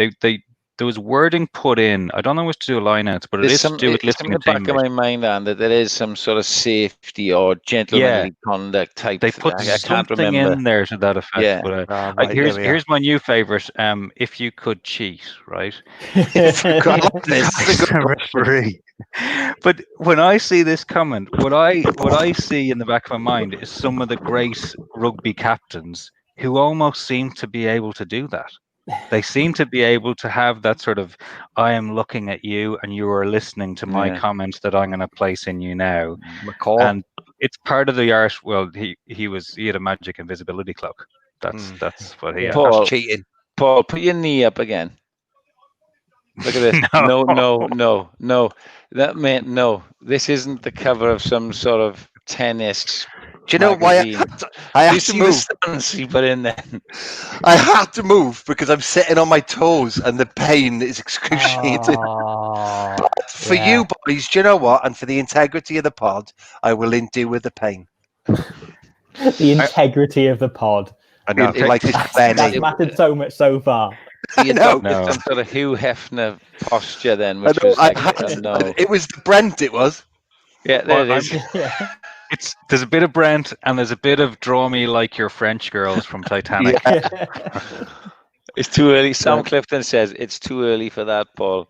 There was wording put in. I don't know what to do with lineouts, but it is to do with lifting a teammate. In the back of my mind, and that there is some sort of safety or gentlemanly conduct type. They put something in there to that effect. Yeah. But here's my new favorite. If you could cheat, right? If you could, this referee. But when I see this comment, what I see in the back of my mind is some of the great rugby captains who almost seem to be able to do that. They seem to be able to have that sort of, I am looking at you and you are listening to my comments that I'm going to place in you now. McCall. And it's part of the art. Well, he had a magic invisibility cloak. That's what he had. Paul, cheating. Paul, put your knee up again. Look at this. No. That meant no. This isn't the cover of some sort of tennis. Do you know why I had to move? The put in there. I had to move because I'm sitting on my toes and the pain is excruciating. For you boys, do you know what? And for the integrity of the pod, I will endure with the pain. The integrity of the pod. I know. That's mattered so much so far. You don't get some sort of Hugh Hefner posture then, which was like, it was the Brent, it was. Yeah, there it is. There's a bit of Brent and there's a bit of draw me like your French girls from Titanic. It's too early. Sam Clifton says it's too early for that, Paul.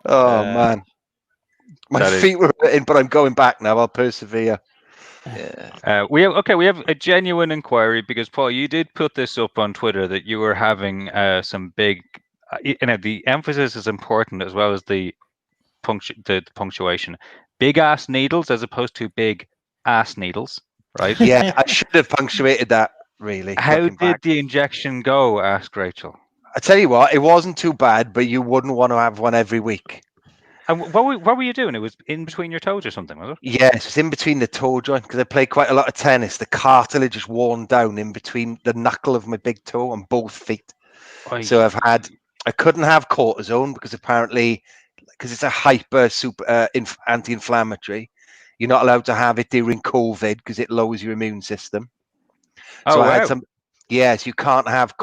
Oh man, my feet were hurting, but I'm going back now. I'll persevere. Yeah. We have a genuine inquiry because Paul, you did put this up on Twitter that you were having some big. The emphasis is important as well as the punctuation. Big ass needles as opposed to big ass needles, right? Yeah, I should have punctuated that. Really. How did the injection go? Asked Rachel. I tell you what, it wasn't too bad, but you wouldn't want to have one every week. And what were you doing? It was in between your toes or something, was it? Yes, it's in between the toe joint because I play quite a lot of tennis. The cartilage is worn down in between the knuckle of my big toe on both feet. So I couldn't have cortisone because apparently, because it's a super anti-inflammatory, you're not allowed to have it during COVID because it lowers your immune system. So I had yes, you can't have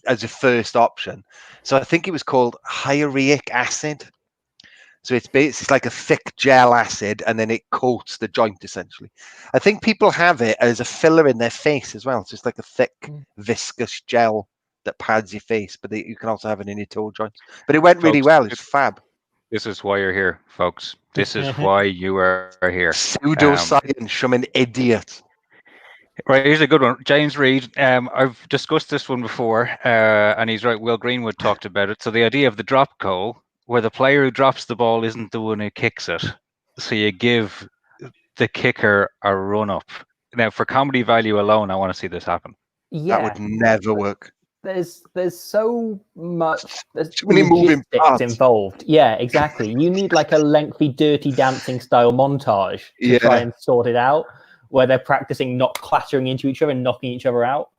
as a first option. So I think it was called hyaluronic acid. So it's like a thick gel acid, and then it coats the joint essentially. I think people have it as a filler in their face as well. It's just like a thick, viscous gel that pads your face, but you can also have it in your toe joints. But it went really well. It's fab. This is why you're here, folks. This is why you are here. Pseudoscience from an idiot. Right, here's a good one. James Reed. I've discussed this one before, and he's right. Will Greenwood talked about it. So the idea of the drop goal, where the player who drops the ball isn't the one who kicks it. So you give the kicker a run up. Now, for comedy value alone, I want to see this happen. Yeah, that would never work. There's so much. There's too many moving parts involved. Yeah, exactly. You need like a lengthy Dirty Dancing style montage to try and sort it out, where they're practicing not clattering into each other and knocking each other out,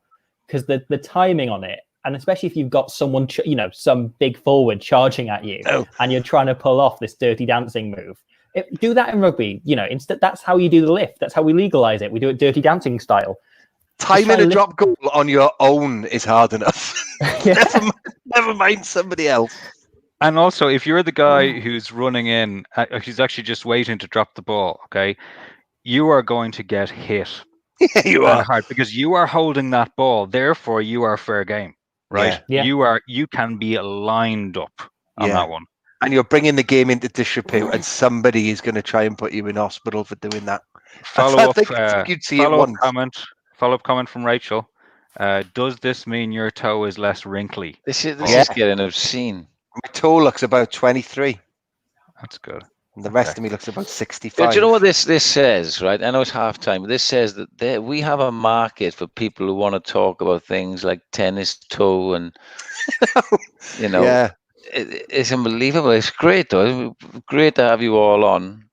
because the timing on it. And especially if you've got someone, some big forward charging at you, and you're trying to pull off this Dirty Dancing move. Do that in rugby. Instead, that's how you do the lift. That's how we legalize it. We do it Dirty Dancing style. Timing a drop goal on your own is hard enough. never mind somebody else. And also, if you're the guy who's running in, who's actually just waiting to drop the ball, okay, you are going to get hit. Yeah, you are hard because you are holding that ball. Therefore, you are fair game. Right, yeah. You can be lined up on that one, and you're bringing the game into disrepute, and somebody is going to try and put you in hospital for doing that. Follow up comment from Rachel. Does this mean your toe is less wrinkly? This is getting obscene. My toe looks about 23. That's good. And the rest of me looks about 65. Do you know what this says, right? I know it's halftime, but this says that we have a market for people who want to talk about things like tennis toe and, it's unbelievable. It's great, though. Great to have you all on.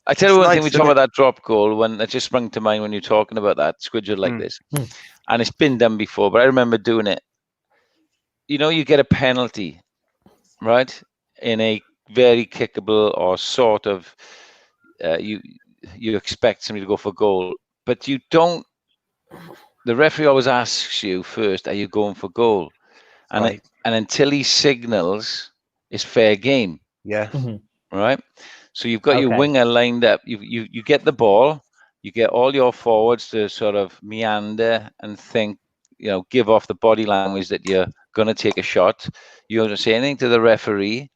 I tell you one thing, we talk about that drop goal, when it just sprung to mind when you're talking about that, Squidge like this. And it's been done before, but I remember doing it. You get a penalty, right? In a very kickable or sort of you expect somebody to go for goal, but you don't. The referee always asks you first, are you going for goal? And and until he signals, it's fair game. Right. So you've got your winger lined up. You get the ball, you get all your forwards to sort of meander and think, give off the body language that you're going to take a shot. You don't say anything to the referee.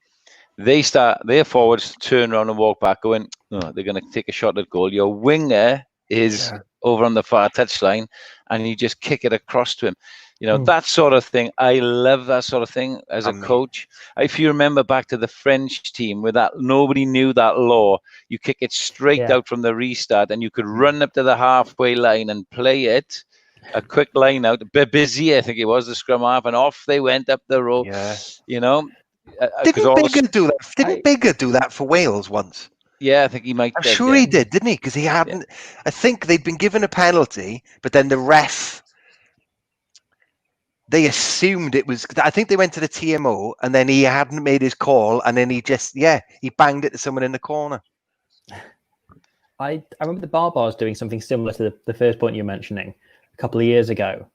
Their forwards turn around and walk back, going, they're going to take a shot at goal. Your winger is over on the far touchline, and you just kick it across to him. That sort of thing. I love that sort of thing as a coach. If you remember back to the French team, where that nobody knew that law, you kick it straight out from the restart, and you could run up to the halfway line and play it. A quick line out. Busy, I think it was, the scrum half, and off they went up the road. Didn't Bigger do that? Didn't Bigger do that for Wales once? Yeah, I think he might. I'm sure he did, didn't he? Because he hadn't. I think they'd been given a penalty, but then the ref. They assumed it was. I think they went to the TMO, and then he hadn't made his call, and then he just he banged it to someone in the corner. I remember the Barbars doing something similar to the first point you're mentioning a couple of years ago,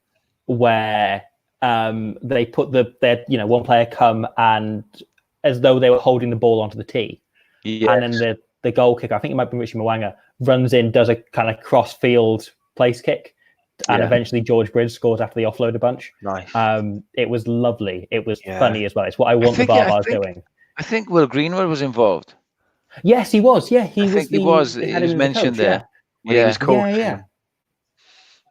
where they put their one player come and as though they were holding the ball onto the tee, and then the goal kicker, I think it might be Richie Mwanga, runs in, does a kind of cross field place kick, and eventually George Bridge scores after the offload a bunch. Nice. It was lovely. It was funny as well. It's what I want the Barbars doing. I think Will Greenwood was involved. Yes, he was. Yeah, he was. He was mentioned there. He was coaching.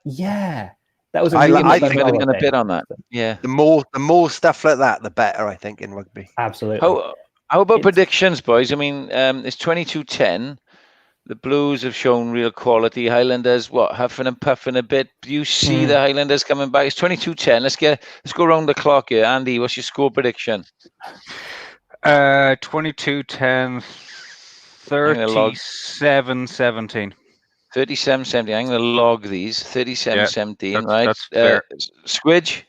Yeah. That was. I think I've been a bit on that. Yeah. The more stuff like that, the better. I think in rugby. Absolutely. How about predictions, boys? I mean, it's 22-10. The Blues have shown real quality. Highlanders, huffing and puffing a bit. Do you see the Highlanders coming back? It's 22-10. Let's go around the clock here. Andy, what's your score prediction? 22-10, gonna log- 37-17. 37-17. I'm going to log these. 37-17, right? That's fair. Squidge?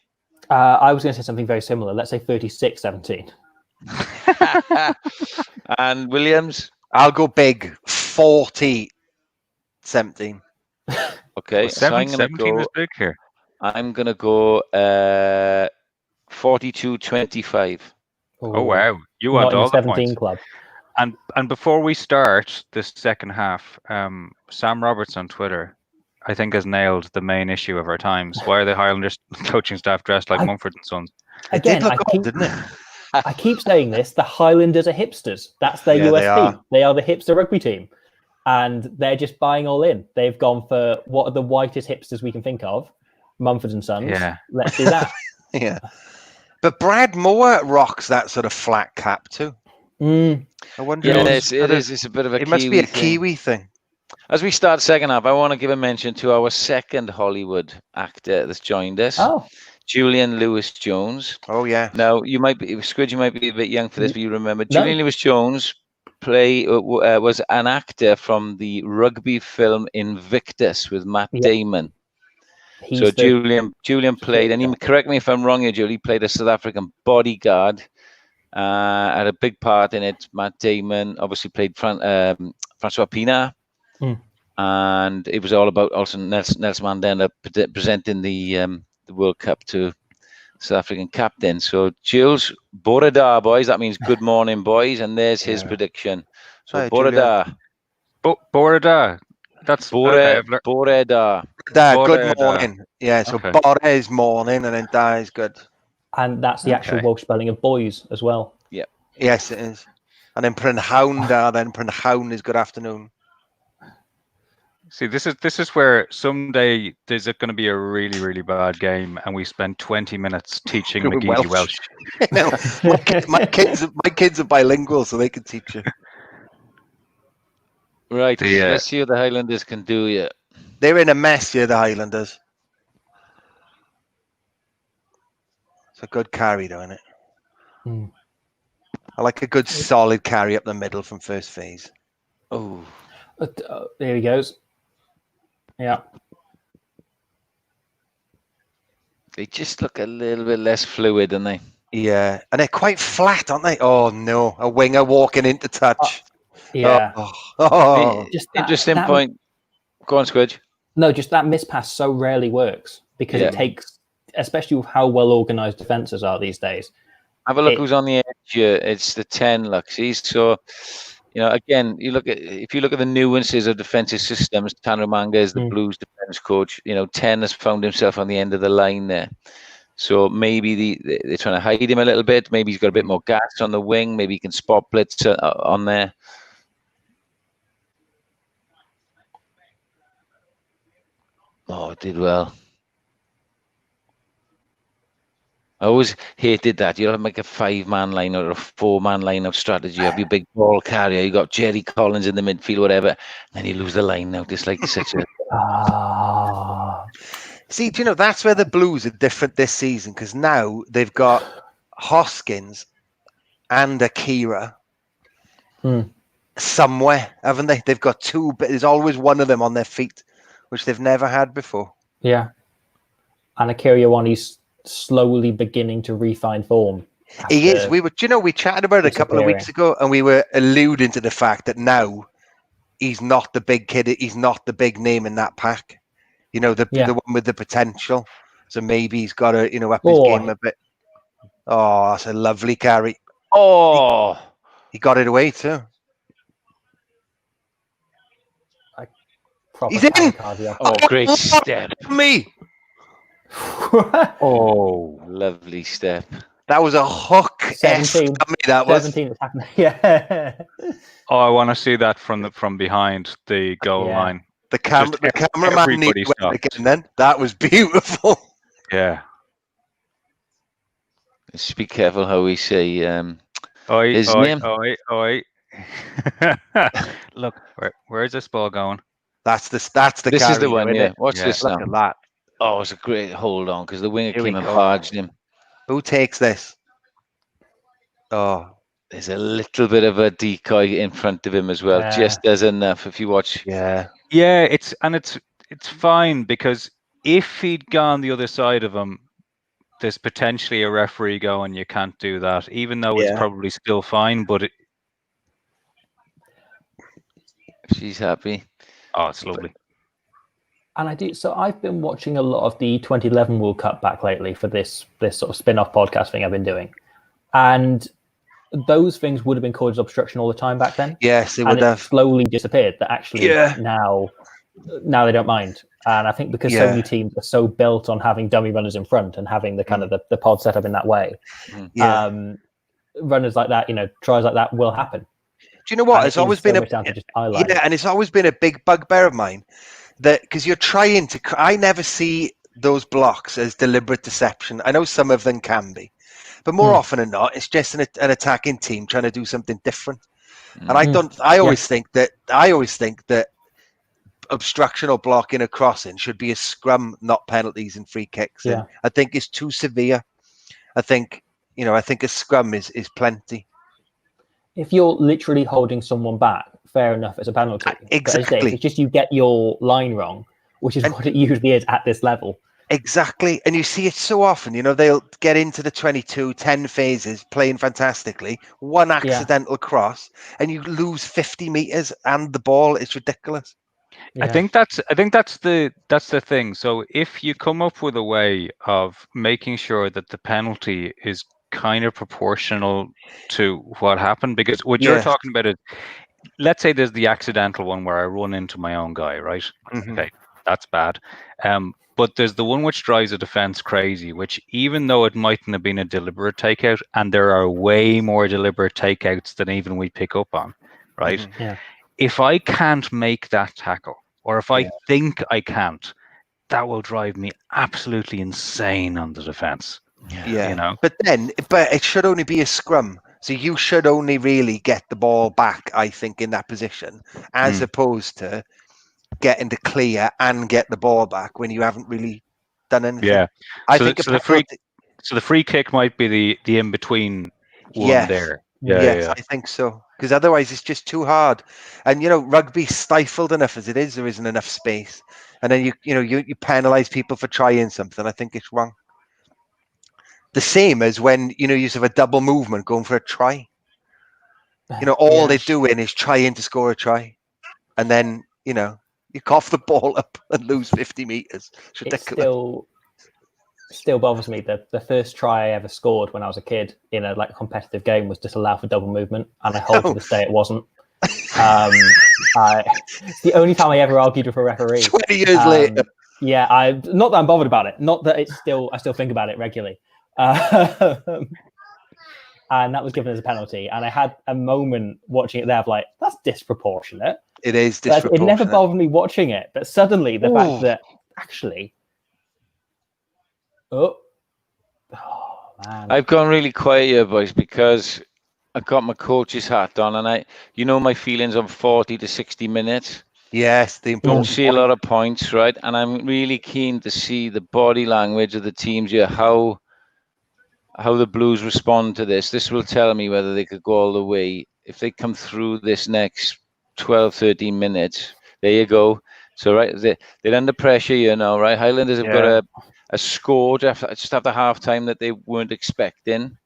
I was going to say something very similar. Let's say 36-17. And Williams? I'll go big. 40-17. Okay, Well, so I'm going to 17 go. is big here. I'm going to go 42-25. Oh wow, you Not want in the all the 17 points. club. And before we start this second half, Sam Roberts on Twitter, I think, has nailed the main issue of our times. Why are the Highlanders coaching staff dressed like Mumford and Sons? Again, I keep saying this. The Highlanders are hipsters. That's their USP. They are the hipster rugby team. And they're just buying all in. They've gone for what are the whitest hipsters we can think of? Mumford and Sons. Yeah. Let's do that. Yeah. But Brad Moore rocks that sort of flat cap too. Mm. I wonder. Yeah, it is. It's a bit of a It must be a Kiwi thing. As we start second half, I want to give a mention to our second Hollywood actor that's joined us. Oh. Julian Lewis-Jones. Oh yeah. Now you might be Squidge. You might be a bit young for this, but you remember Julian Lewis-Jones was an actor from the rugby film Invictus with Matt Damon. So Julian played, and he, correct me if I'm wrong here, Julie, played a South African bodyguard. Had a big part in it. Matt Damon obviously played Francois Pienaar. And it was all about also Nelson Mandela presenting the World Cup to South African captain. So Jules, Borada, boys. That means good morning, boys. And there's his prediction. So Hi, Borada. Borada. That's Borada. Good morning. Yeah, so Bore is morning and then Da is good. And that's the actual Welsh spelling of boys as well. Yeah. Yes, it is. And then Prynhawn Da, then Prynhawn is good afternoon. See, this is where someday there's going to be a really, really bad game, and we spend 20 minutes teaching McGeady Welsh. No, my kids are bilingual, so they can teach you. Right, let's see what the Highlanders can do here. They're in a mess here, the Highlanders. It's a good carry, though, isn't it? I like a good solid carry up the middle from first phase. Oh, there he goes. Yeah. They just look a little bit less fluid, don't they? Yeah, and they're quite flat, aren't they? Oh no, a winger walking into touch. Yeah. Just interesting point. Go on, Squidge. No, just that miss pass so rarely works because it takes, especially with how well organised defences are these days. Have a look who's on the edge here. It's the 10, Luxies. So, again, if you look at the nuances of defensive systems, Tanumanga is the Blues defence coach. 10 has found himself on the end of the line there. So maybe they're trying to hide him a little bit. Maybe he's got a bit more gas on the wing. Maybe he can spot blitz on there. Oh, it did well. I always hated that. You don't make a 5-man line or a 4-man line of strategy. You have your big ball carrier. You got Jerry Collins in the midfield, whatever. And then you lose the line now. Just like such a. See, that's where the Blues are different this season because now they've got Hoskins and Akira somewhere, haven't they? They've got two, but there's always one of them on their feet, which they've never had before. Yeah. And Akira Iwani's slowly beginning to refine form. He is. We chatted about it a couple of weeks ago, and we were alluding to the fact that now he's not the big kid. He's not the big name in that pack. The one with the potential. So maybe he's got to, up his game a bit. Oh, that's a lovely carry. Oh, he got it away too. He's in. Oh, great step. Me. Oh, lovely step. That was a hook. 17. That was 17. Yeah. Oh, I want to see that from behind the goal line. The cameraman needed again. Then that was beautiful. Yeah. Just be careful how we say his name. Oi. Look, where's this ball going? That's the. This is the one. Yeah. Watch this now. Look at that. Oh, it's a great hold on because the winger came and barged him. Who takes this? Oh, there's a little bit of a decoy in front of him as well. Yeah. Just as enough. If you watch, Yeah. Yeah, it's fine, because if he'd gone the other side of him, there's potentially a referee going, you can't do that, even though it's Yeah. probably still fine. But she's happy. it's lovely. And I do. So I've been watching a lot of the 2011 World Cup back lately for this sort of spin-off podcast thing I've been doing, and those things would have been called as obstruction all the time back then. Yes, it and would it have. slowly disappeared. That actually now they don't mind. And I think because so many teams are so built on having dummy runners in front and having the kind of the pod set up in that way, runners like that, tries like that will happen. Do you know what? And It's always been and it's always been a big bugbear of mine, that because you're trying to. I never see those blocks as deliberate deception. I know some of them can be, but more often than not, it's just an attacking team trying to do something different. And I always think that obstruction or blocking a crossing should be a scrum, not penalties and free kicks. And I think it's too severe. I think a scrum is plenty. If you're literally holding someone back, fair enough, it's a penalty. Exactly. But it's just you get your line wrong, which is what it usually is at this level. Exactly. And you see it so often, they'll get into the 22, 10 phases, playing fantastically, one accidental cross, and you lose 50 meters and the ball. It's ridiculous. I think that's the thing. So if you come up with a way of making sure that the penalty is kind of proportional to what happened, because what you're talking about is, let's say there's the accidental one where I run into my own guy, right? Okay, that's bad. But there's the one which drives a defense crazy, which even though it mightn't have been a deliberate takeout, and there are way more deliberate takeouts than even we pick up on, right? If I can't make that tackle, or if I think I can't, that will drive me absolutely insane on the defense. But it should only be a scrum. So you should only really get the ball back, I think, in that position, as opposed to getting to clear and get the ball back when you haven't really done anything. Yeah. I think the free kick might be the in between one there. I think so. Because otherwise it's just too hard. And rugby's stifled enough as it is. There isn't enough space. And then you penalise people for trying something. I think it's wrong. The same as when you have a double movement going for a try. All they're doing is trying to score a try, and then you cough the ball up and lose 50 meters. It's ridiculous. It still bothers me that the first try I ever scored when I was a kid in a competitive game was just allow for double movement, and I hold to this day it wasn't. It's the only time I ever argued with a referee. 20 years later. Yeah, not that I'm bothered about it. Not that I still think about it regularly. And that was given as a penalty. And I had a moment watching it there of that's disproportionate. It is disproportionate. It never bothered me watching it, but suddenly the fact that actually, man, I've gone really quiet here, boys, because I've got my coach's hat on, and my feelings on 40 to 60 minutes. Yes, the important. Don't see a lot of points, right? And I'm really keen to see the body language of the teams here, how the Blues respond to this. This will tell me whether they could go all the way. If they come through this next 12, 13 minutes, there you go. So, right, they're under pressure, right? Highlanders have got a score just after half-time that they weren't expecting.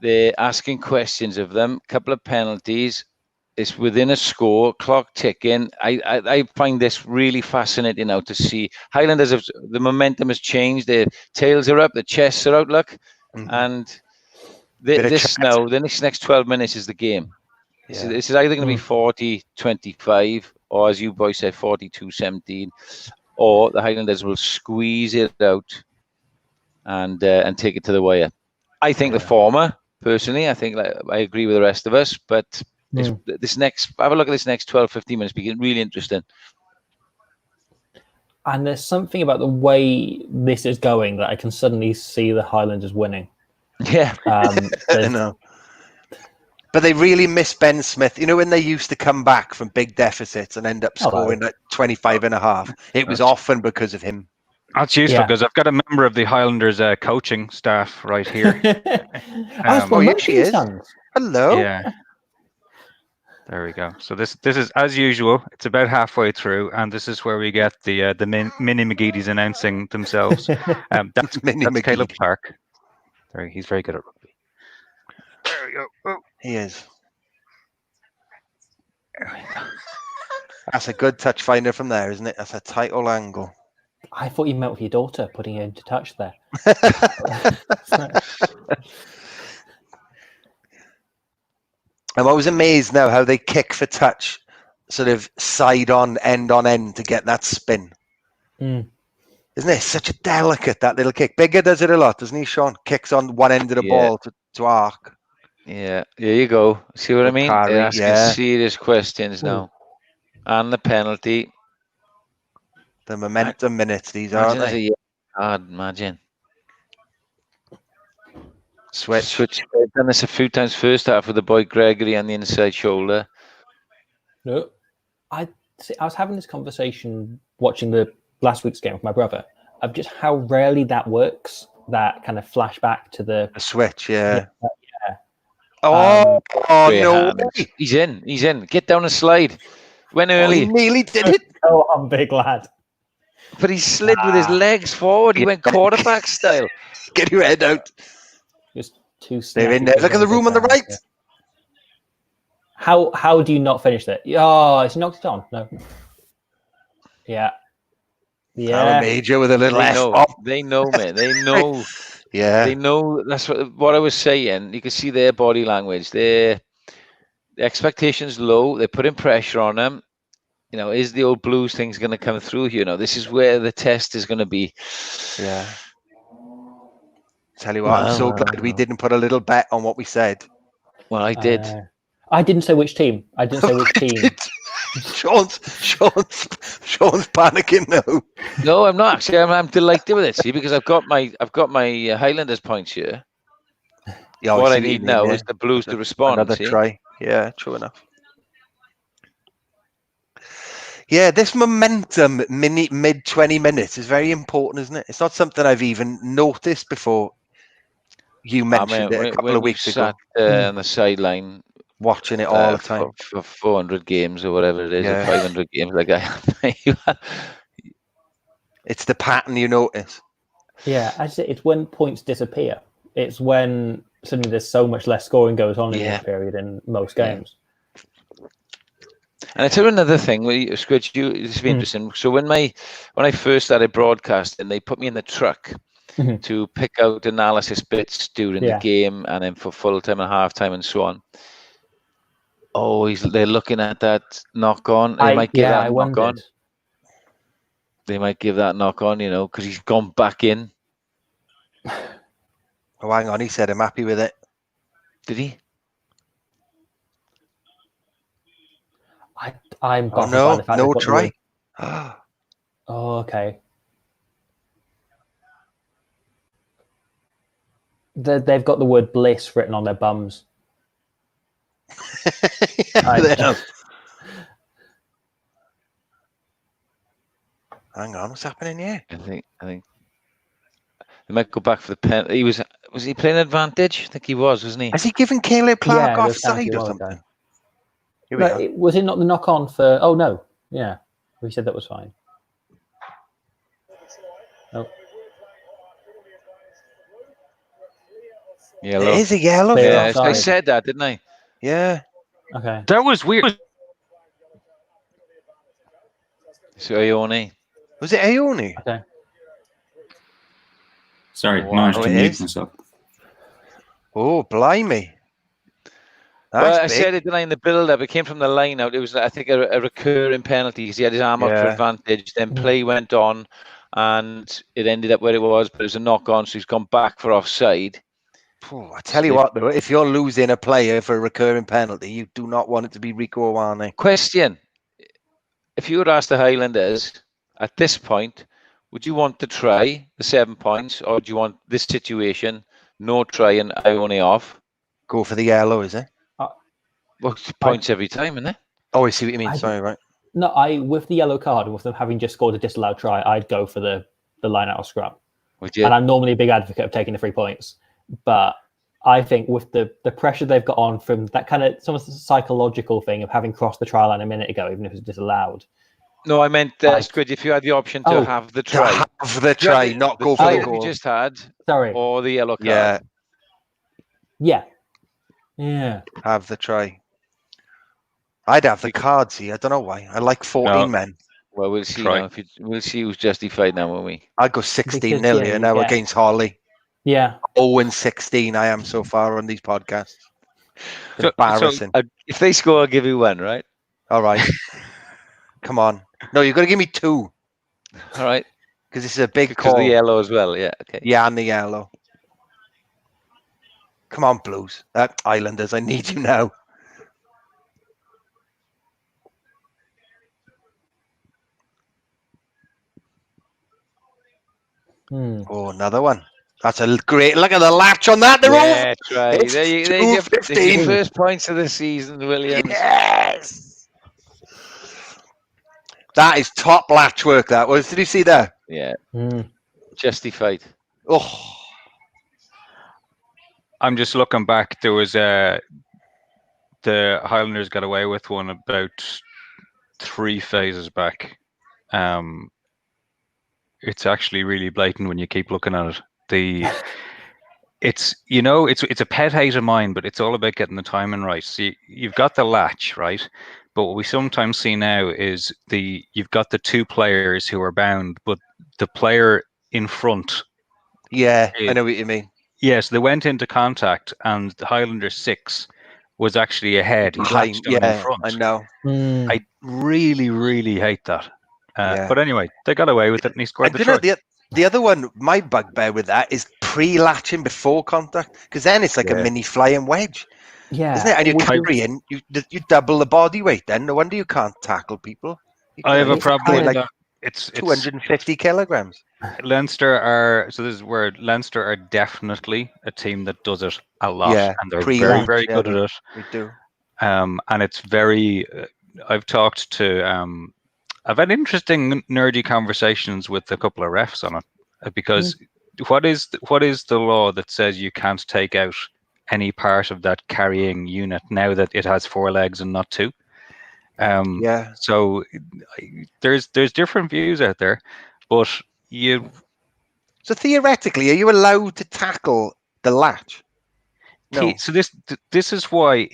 They're asking questions of them. A couple of penalties. It's within a score, clock ticking. I find this really fascinating now to see. Highlanders the momentum has changed. Their tails are up, their chests are out. Look, and the next 12 minutes is the game. Yeah. This is either going to be 40-25, or as you boys said, 42-17, or the Highlanders will squeeze it out and take it to the wire. I think the former, personally. I think I agree with the rest of us, but. Have a look at this next 12-15 minutes. Be really interesting. And there's something about the way this is going that I can suddenly see the Highlanders winning. Yeah, I know. But they really miss Ben Smith. When they used to come back from big deficits and end up scoring at 25 and a half, it was often because of him. That's useful because I've got a member of the Highlanders coaching staff right here. She is. Hello. Yeah. There we go. So this is as usual. It's about halfway through, and this is where we get the mini McGeady's announcing themselves. That's Mini Caleb McGeady. Clark. He's very good at rugby. There we go. Oh, He is. there we go. That's a good touch finder from there, isn't it? That's a tight old angle. I thought you meant with your daughter putting her into touch there. I'm always amazed now how they kick for touch, sort of side on end to get that spin. Mm. Isn't it such a delicate, that little kick? Bigger does it a lot, doesn't he, Sean? Kicks on one end of the ball to arc. Yeah, there you go. See what I mean? Carry, They're asking yeah. serious questions now. And the penalty. The momentum minutes, these Imagine aren't there's they? a yellow card, imagine. Switch. I've done this a few times first half with the boy Gregory on the inside shoulder. No, I was having this conversation watching the last week's game with my brother of just how rarely that works. That kind of flashback to the A switch, yeah. yeah. Oh, Great no hand. way. He's in. Get down and slide. Went Oh, he early, nearly did it. Go on, big lad. but he slid with his legs forward. He went quarterback style. Get your head out. Just too. They're in snappy there. Look at the room on the right. How do you not finish that? Oh, it's knocked it on. No. Yeah. Alan Yeah. Major with a little They F know. off. They know, mate. They know. Yeah. They know. That's what I was saying. You can see their body language. The expectations low. They're putting pressure on them. You know, is the old blues thing's going to come through? You know, this is where the test is going to be. Yeah. Tell you what, I'm so glad we didn't put a little bet on what we said. Well, I did. I didn't say which team. I didn't say which team. Sean's panicking now. No, I'm not actually. I'm delighted with it. See, because I've got my Highlanders points here. Yeah, what see I need you now mean, is the Blues to respond. Another see? try. Yeah, true enough. Yeah, this momentum mid 20 minutes is very important, isn't it? It's not something I've even noticed before. You mentioned it a couple of weeks ago. On the sideline, watching it all the time for 400 games or whatever it is, Yeah. or 500 games. Like it's the pattern you notice. Yeah, I say it's when points disappear. It's when suddenly there's so much less scoring goes on in this period in most games. And I tell you another thing, Squidge, this will be interesting. So when I first started broadcasting, they put me in the truck to pick out analysis bits during the game, and then for full time and half time and so on. Oh, they're looking at that knock on. They might give that knock on. They might give that knock on, you know, because he's gone back in. Oh, hang on, he said I'm happy with it. Did he? I'm oh no, no try. Oh, okay. They've got the word bliss written on their bums. Hang on, what's happening here? I think they might go back for the pen. Was he playing advantage? I think he was, wasn't he? Has he given Caleb Clark offside or something? Was it not the knock on for? Oh no, yeah, we said that was fine. Oh. Yellow. It is a yellow. Yeah, I said that, didn't I? Yeah. Okay. That was weird. So Ione. Was it Ione? Okay. Sorry, managed to mute myself. Oh, blimey. Well, I said it, didn't I, in the build-up? It came from the line-out. It was, I think, a recurring penalty because he had his arm up for advantage. Then play went on, and it ended up where it was, but it was a knock-on, so he's gone back for offside. I tell you what, though, if you're losing a player for a recurring penalty, you do not want it to be Rico Iwane. Question. If you were asked the Highlanders, at this point, would you want to try the 7 points, or do you want this situation, no try and Ione off? Go for the yellow, is it? Well, points every time, isn't it? Oh, I see what you mean. Sorry, right. No, with the yellow card, with them having just scored a disallowed try, I'd go for the line out of scrum. Would you? And I'm normally a big advocate of taking the 3 points, but I think with the pressure they've got on from that kind of some of the psychological thing of having crossed the try line a minute ago, even if it's disallowed. No, I meant Squid. If you had the option to have the try, have the try, not go for try the that you goal. just had, Sorry. or the yellow card. Yeah. Have the try. I'd have the cards here. I don't know why. I like 14 men. Well, we'll see Try. now. We'll see who's justified now, won't we? I'd go 16-0 here now against Holley. Yeah. 0-16 I am so far on these podcasts. Embarrassing. So, if they score, I'll give you one, right? All right. Come on. No, you've got to give me 2. All right. Because this is a big Because call. the yellow as well, yeah. Okay. Yeah, and the yellow. Come on, Blues. Islanders, I need you now. Oh, another one. That's a great look at the latch on that. They're all. That's right. It's There's your first points of the season, Williams. Yes. That is top latch work. That was. Did you see that? Yeah. Justified. Oh. I'm just looking back. There was the Highlanders got away with one about 3 phases back. It's actually really blatant when you keep looking at it. It's a pet hate of mine, but it's all about getting the timing right. See, you've got the latch right, but what we sometimes see now is you've got the 2 players who are bound, but the player in front. Yeah, I know what you mean. Yes, they went into contact, and the Highlanders 6 was actually ahead. He latched on in front. I know. I really, really hate that. But anyway, they got away with it, and he scored the try. The other one, my bugbear with that is pre-latching before contact, because then it's like a mini flying wedge, isn't it? And you're carrying, you double the body weight. Then no wonder you can't tackle people. I have a problem with like that. It's 250 kilograms. Leinster are this is where Leinster are definitely a team that does it a lot, and they're very, very good at it. We do. And it's very. I've talked to. I've had interesting nerdy conversations with a couple of refs on it, because what is the law that says you can't take out any part of that carrying unit now that it has 4 legs and not 2? So there's different views out there, but So theoretically, are you allowed to tackle the latch? No. So this is why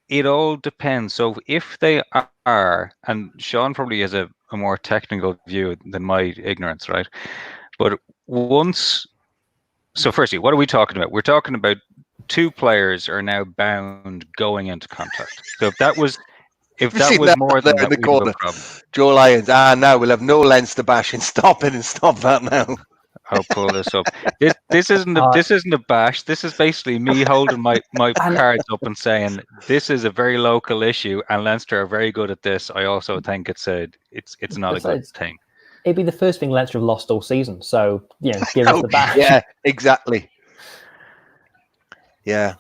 it all depends. So if they are, and Sean probably has a more technical view than my ignorance, right? But firstly, what are we talking about? We're talking about 2 players are now bound going into contact. So if that was more than that, we'd have a problem. Joe Lyons, now we'll have no Leinster bashing. Stop it and stop that now. I'll pull this up. This isn't a bash. This is basically me holding my cards up and saying this is a very local issue, and Leinster are very good at this. I also think it's not a good thing. It'd be the first thing Leinster have lost all season. So give us the bash. Yeah, exactly. Yeah.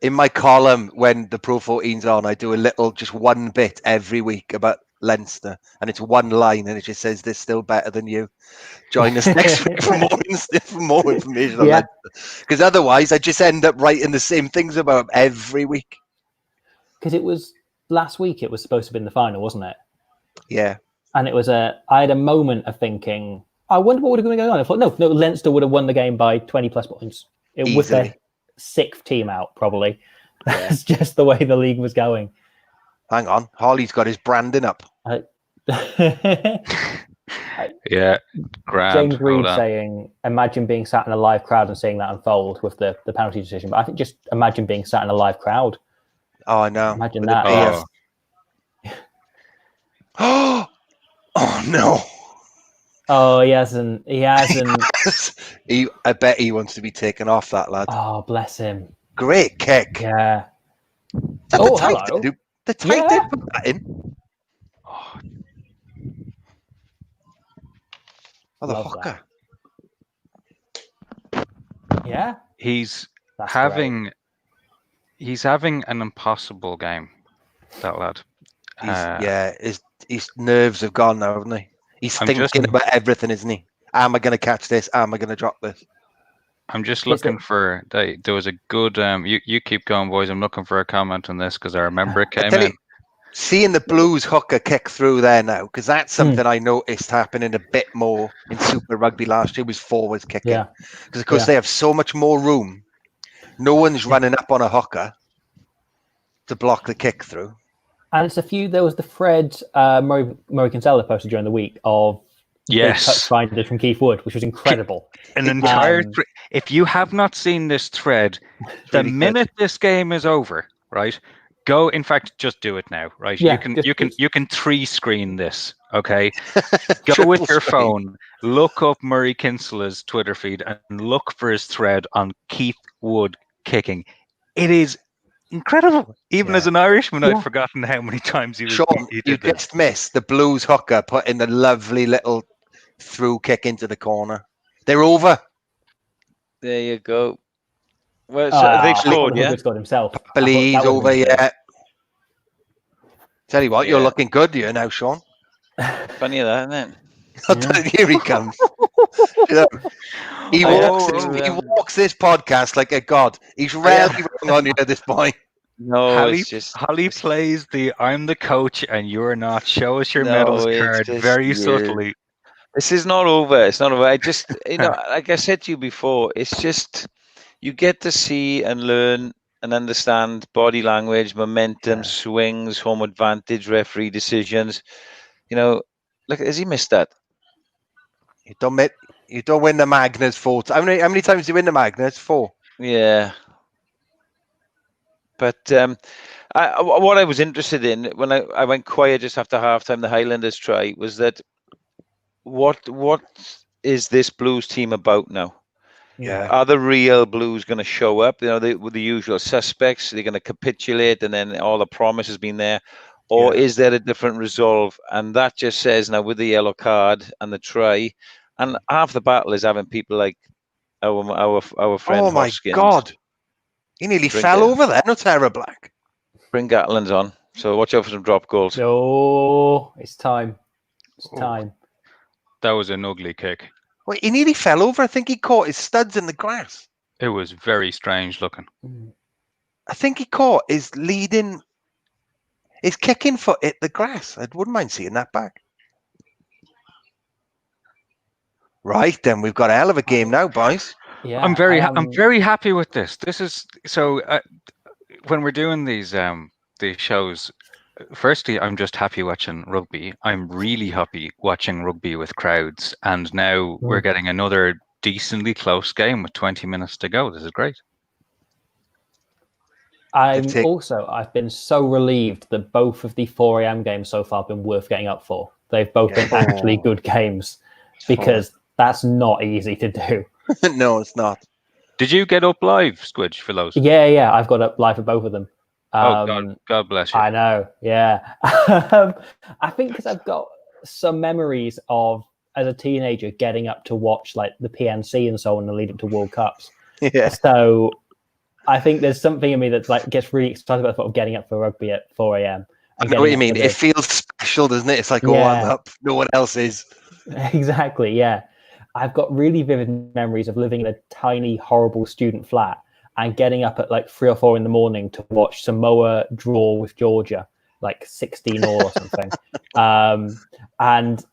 In my column, when the Pro 14's on, I do just one bit every week about Leinster, and it's one line, and it just says, "They're still better than you." Join us next week for more information on Leinster. Because otherwise, I just end up writing the same things about them every week. Because it was last week, it was supposed to be in the final, wasn't it? Yeah. And it was I had a moment of thinking, I wonder what would have been going on. I thought, no, Leinster would have won the game by 20 plus points. It was their 6th team out, probably. That's just the way the league was going. Hang on, Holley's got his branding up. Yeah, grand. James Reed saying, imagine being sat in a live crowd and seeing that unfold with the penalty decision. But I think just imagine being sat in a live crowd. Oh, I know. Imagine that. Oh no. Oh, he hasn't. I bet he wants to be taken off, that lad. Oh, bless him. Great kick. Yeah. Hello. The tight did put that in. Oh, the hooker. Yeah. He's having an impossible game, that lad. His nerves have gone now, haven't he? He's thinking about everything, isn't he? Am I going to catch this? Am I going to drop this? I'm just looking for. There was a good. You keep going, boys. I'm looking for a comment on this because I remember it came in. Seeing the Blues hooker kick through there now, because that's something I noticed happening a bit more in Super Rugby last year, was forwards kicking. Yeah. Because, of course, they have so much more room. No one's running up on a hooker to block the kick through. And it's there was the thread Murray Kinsella posted during the week of big touch finders from Keith Wood, which was incredible. An entire if you have not seen this thread, the minute this game is over, right? Go. In fact, just do it now, right? Yeah, you can 3-screen this, okay? Go with your phone, look up Murray Kinsella's Twitter feed, and look for his thread on Keith Wood kicking. It is incredible. Even as an Irishman, I'd forgotten how many times he did this. Just missed the Blues hooker putting the lovely little through kick into the corner. They're over. There you go. Well, so they scored, yeah? Scored himself. He's over, yeah. Tell you what, you're looking good here now, Sean. Funny that, isn't it? Here he comes. He walks this podcast like a god. He's rarely wrong on you at this point. No, Holley plays the "I'm the coach and you're not. Show us your medals" card very subtly. This is not over. It's not over. I just, like I said to you before, it's just you get to see and learn and understand body language, momentum, swings, home advantage, referee decisions. Look, has he missed that? You don't win the Magners 4 times. How many times do you win the Magners? 4. Yeah. But what I was interested in when I went quiet just after halftime, the Highlanders try, was that what is this Blues team about now? Yeah. Are the real Blues going to show up? With the usual suspects, they're going to capitulate, and then all the promise has been there, or is there a different resolve? And that just says now with the yellow card and the try, and half the battle is having people like our friend. Oh my Hoskins. God! He nearly fell over there. No, Tara Black. Bring Gatlin's on, so watch out for some drop goals. Oh, it's time. It's time. That was an ugly kick. Wait, he nearly fell over. I think he caught his studs in the grass. It was very strange looking. I think he caught his kicking foot hit the grass. I wouldn't mind seeing that back. Right, then we've got a hell of a game now, boys. Yeah, I'm very happy with this. This is so. When we're doing these shows, firstly, I'm just happy watching rugby. I'm really happy watching rugby with crowds, and now we're getting another decently close game with 20 minutes to go. This is great. I've been so relieved that both of the 4 a.m. games so far have been worth getting up for. They've both been actually good games, because that's not easy to do. No, it's not. Did you get up live, Squidge, for those? Yeah, I've got up live for both of them. God bless you. I know, yeah. I think because I've got some memories of, as a teenager, getting up to watch like the PNC and so on in the lead up to World Cups. Yeah. So I think there's something in me that like gets really excited about the thought of getting up for rugby at 4 a.m. I know what you mean. It feels special, doesn't it? It's like, I'm up. No one else is. Exactly, yeah. I've got really vivid memories of living in a tiny, horrible student flat and getting up at like 3 or 4 in the morning to watch Samoa draw with Georgia, like 16-all or something. And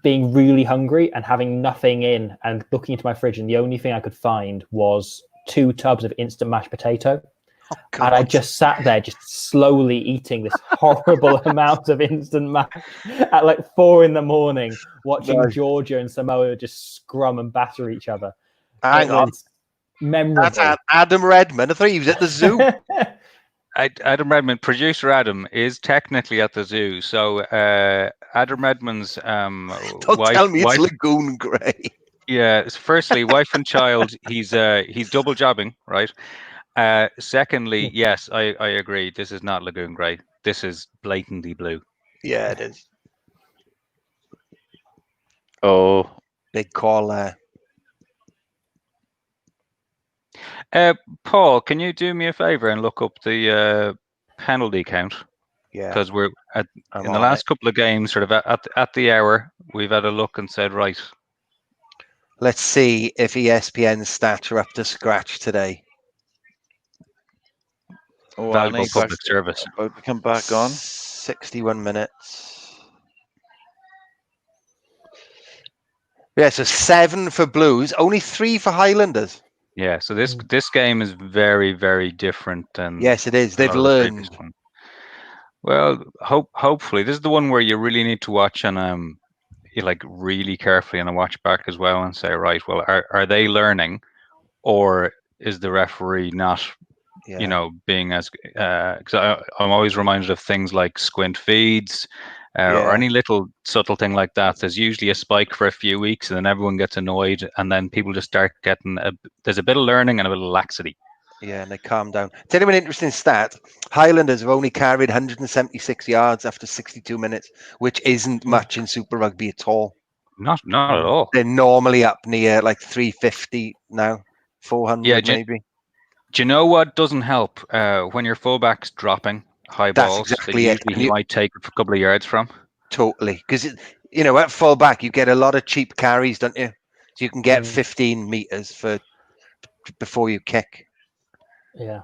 being really hungry and having nothing in and looking into my fridge, and the only thing I could find was 2 tubs of instant mashed potato. Oh, and I just sat there just slowly eating this horrible amount of instant mash at like 4 in the morning, watching Georgia and Samoa just scrum and batter each other. Hang on. Memorable. That's Adam Redmond. I thought he was at the zoo. Adam Redmond, producer Adam, is technically at the zoo. So Adam Redmond's Don't tell me it's Lagoon Grey. Yeah, firstly, wife and child, he's double jobbing, right? Secondly, yes, I agree. This is not Lagoon Grey. This is blatantly blue. Yeah, it is. Oh, big call there. Paul, can you do me a favor and look up the penalty count? Yeah. Because we're in the last couple of games, sort of at the hour, we've had a look and said, right, Let's see if ESPN's stats are up to scratch today. Oh, Valuable Arnie, public service. about to come back on. 61 minutes. Yeah, so 7 for Blues, only 3 for Highlanders. Yeah, so this game is very, very different than Yes, it is. a They've lot of the previous learned. one. Well, hopefully this is the one where you really need to watch and you like really carefully and watch back as well and say, right, well, are they learning, or is the referee not, Yeah. being as because I'm always reminded of things like squint feeds. Or Yeah. any little subtle thing like that. There's usually a spike for a few weeks, and then everyone gets annoyed, and then people just start getting there's a bit of learning and a bit of laxity. Yeah, and they calm down. Tell you an interesting stat. Highlanders have only carried 176 yards after 62 minutes, which isn't much in Super Rugby at all. Not at all. They're normally up near like 350 now, 400 Yeah, maybe. Do you know what doesn't help? When your fullback's dropping high That's balls, exactly that it. usually he might take a couple of yards from. Totally. Because, at full back, you get a lot of cheap carries, don't you? So you can get 15 meters before you kick. Yeah.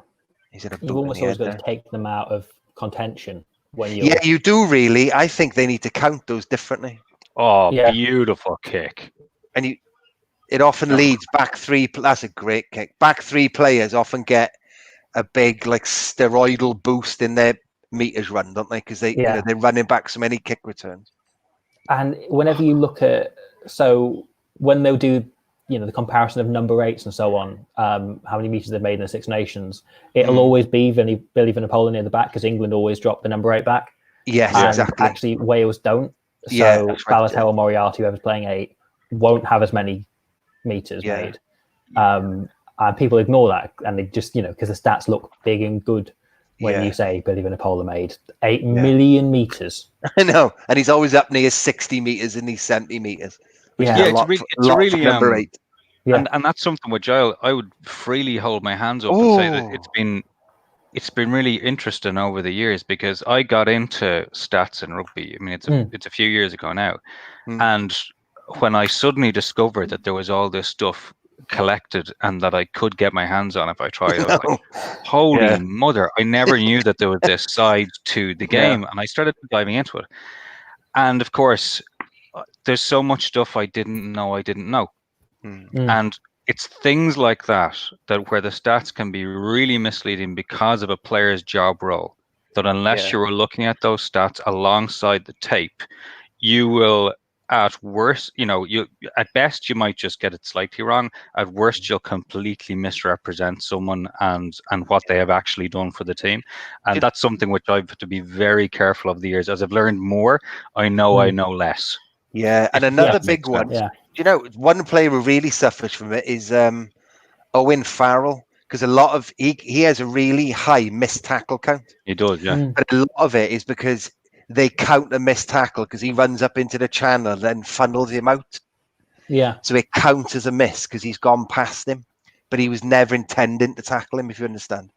He's in a You've boot almost in the always head got there. to take them out of contention when you're. Yeah, you do really. I think they need to count those differently. Oh, Yeah. beautiful kick. And it often leads back three. That's a great kick. Back three players often get a big like steroidal boost in their meters run, don't they? Because they're running back so many kick returns. And whenever you look at, so when they'll do, the comparison of number 8s and so on, how many meters they've made in the Six Nations, it'll always be Billy Vunipola near the back because England always drop the number 8 back. Yes, and exactly. Actually, Wales don't. So Yeah, that's right, Balotelli or Moriarty, whoever's playing 8, won't have as many meters made. And people ignore that, and they just, because the stats look big and good when you say Billy Vunipola made 8 million meters. I know, and he's always up near 60 meters in these 70 meters. Which is it's a lot really for number 8. Yeah. And that's something which I would freely hold my hands up and say that it's been really interesting over the years, because I got into stats in rugby. I mean, it's a few years ago now, and when I suddenly discovered that there was all this stuff collected and that I could get my hands on if I tried, I was like, holy mother, I never knew that there was this side to the game, and I started diving into it. And of course, there's so much stuff I didn't know. And it's things like that where the stats can be really misleading because of a player's job role, that unless you were looking at those stats alongside the tape, you will, at worst, at best you might just get it slightly wrong. At worst, you'll completely misrepresent someone and what they have actually done for the team. And that's something which I've had to be very careful of the years. As I've learned more, I know less. Yeah, and another big one. One player who really suffers from it is Owen Farrell, because a lot of he has a really high missed tackle count. He does, yeah. But a lot of it is because they count a missed tackle because he runs up into the channel and then funnels him out. Yeah. So it counts as a miss because he's gone past him, but he was never intending to tackle him, if you understand.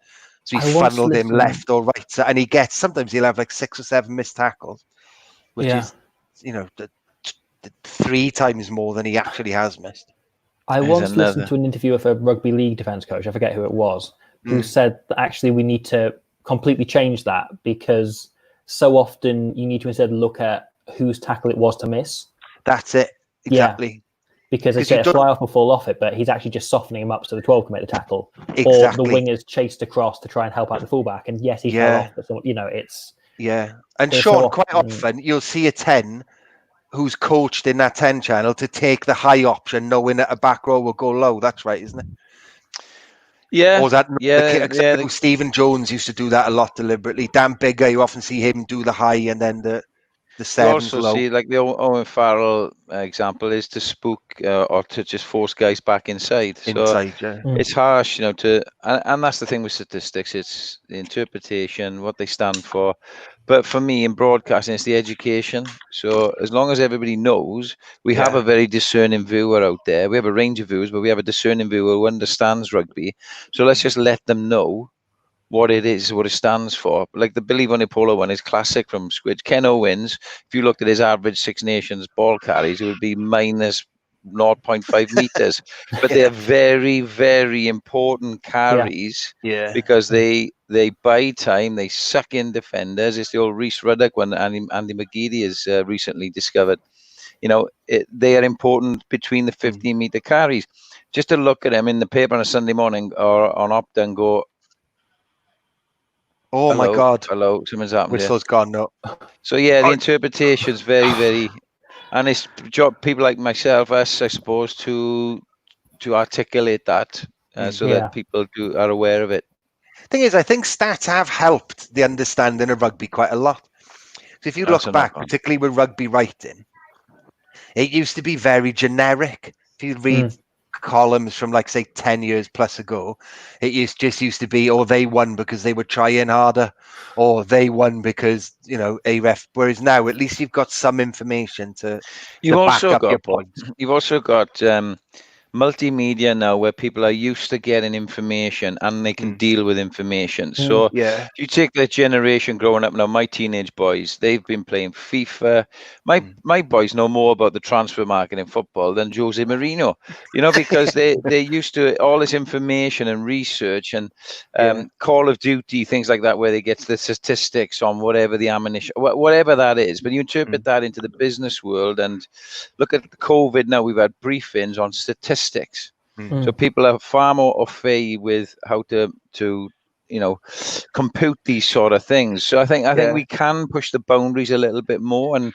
So he funneled him left or right. So, and sometimes he'll have like 6 or 7 missed tackles, which is, 3 times more than he actually has missed. I once listened to an interview of a rugby league defence coach, I forget who it was, who said that actually we need to completely change that, because so often you need to instead look at whose tackle it was to miss. That's it. Exactly. Yeah. Because they say a fly off will fall off it, but he's actually just softening him up so the 12 can make the tackle. Exactly. Or the wingers chased across to try and help out the fullback, and yes, he fell off, but it's... Yeah. And Sean, quite often you'll see a 10 who's coached in that 10 channel to take the high option, knowing that a back row will go low. That's right, isn't it? Yeah. Or Stephen Jones used to do that a lot deliberately. Dan Bigger, you often see him do the high and then the sevens also low. See, like the Owen Farrell example is to spook or to just force guys back inside. It's harsh, and that's the thing with statistics. It's the interpretation, what they stand for. But for me, in broadcasting, it's the education. So as long as everybody knows, we have a very discerning viewer out there. We have a range of viewers, but we have a discerning viewer who understands rugby. So let's just let them know what it is, what it stands for. Like the Billy Vunipola one is classic from Squidge. Ken Owens, if you looked at his average Six Nations ball carries, it would be minus 0.5 meters, but they're very, very important carries because they buy time, they suck in defenders. It's the old Reese Ruddock one Andy McGeady has recently discovered. They are important between the 15-meter carries. Just to look at them in the paper on a Sunday morning or on Opta and go, oh my God. Hello, something's happened. Whistle's gone up. So the interpretation's very, very, and it's people like myself, us, I suppose, to articulate that so that people are aware of it. Thing is, I think stats have helped the understanding of rugby quite a lot. So if you look back, particularly with rugby writing, it used to be very generic. If you read columns from, like, say, 10 years plus ago, it used to be, oh, they won because they were trying harder, or they won because, a ref. Whereas now, at least you've got some information to back up your points. You've also got multimedia now where people are used to getting information and they can deal with information. So if you take the generation growing up now, my teenage boys, they've been playing FIFA. My boys know more about the transfer market in football than Jose Mourinho, because they're used to all this information and research and Call of Duty, things like that, where they get the statistics on whatever the ammunition, whatever that is. But you interpret that into the business world and look at COVID now, we've had briefings on statistics. So people are far more au fait with how to compute these sort of things. So I think we can push the boundaries a little bit more and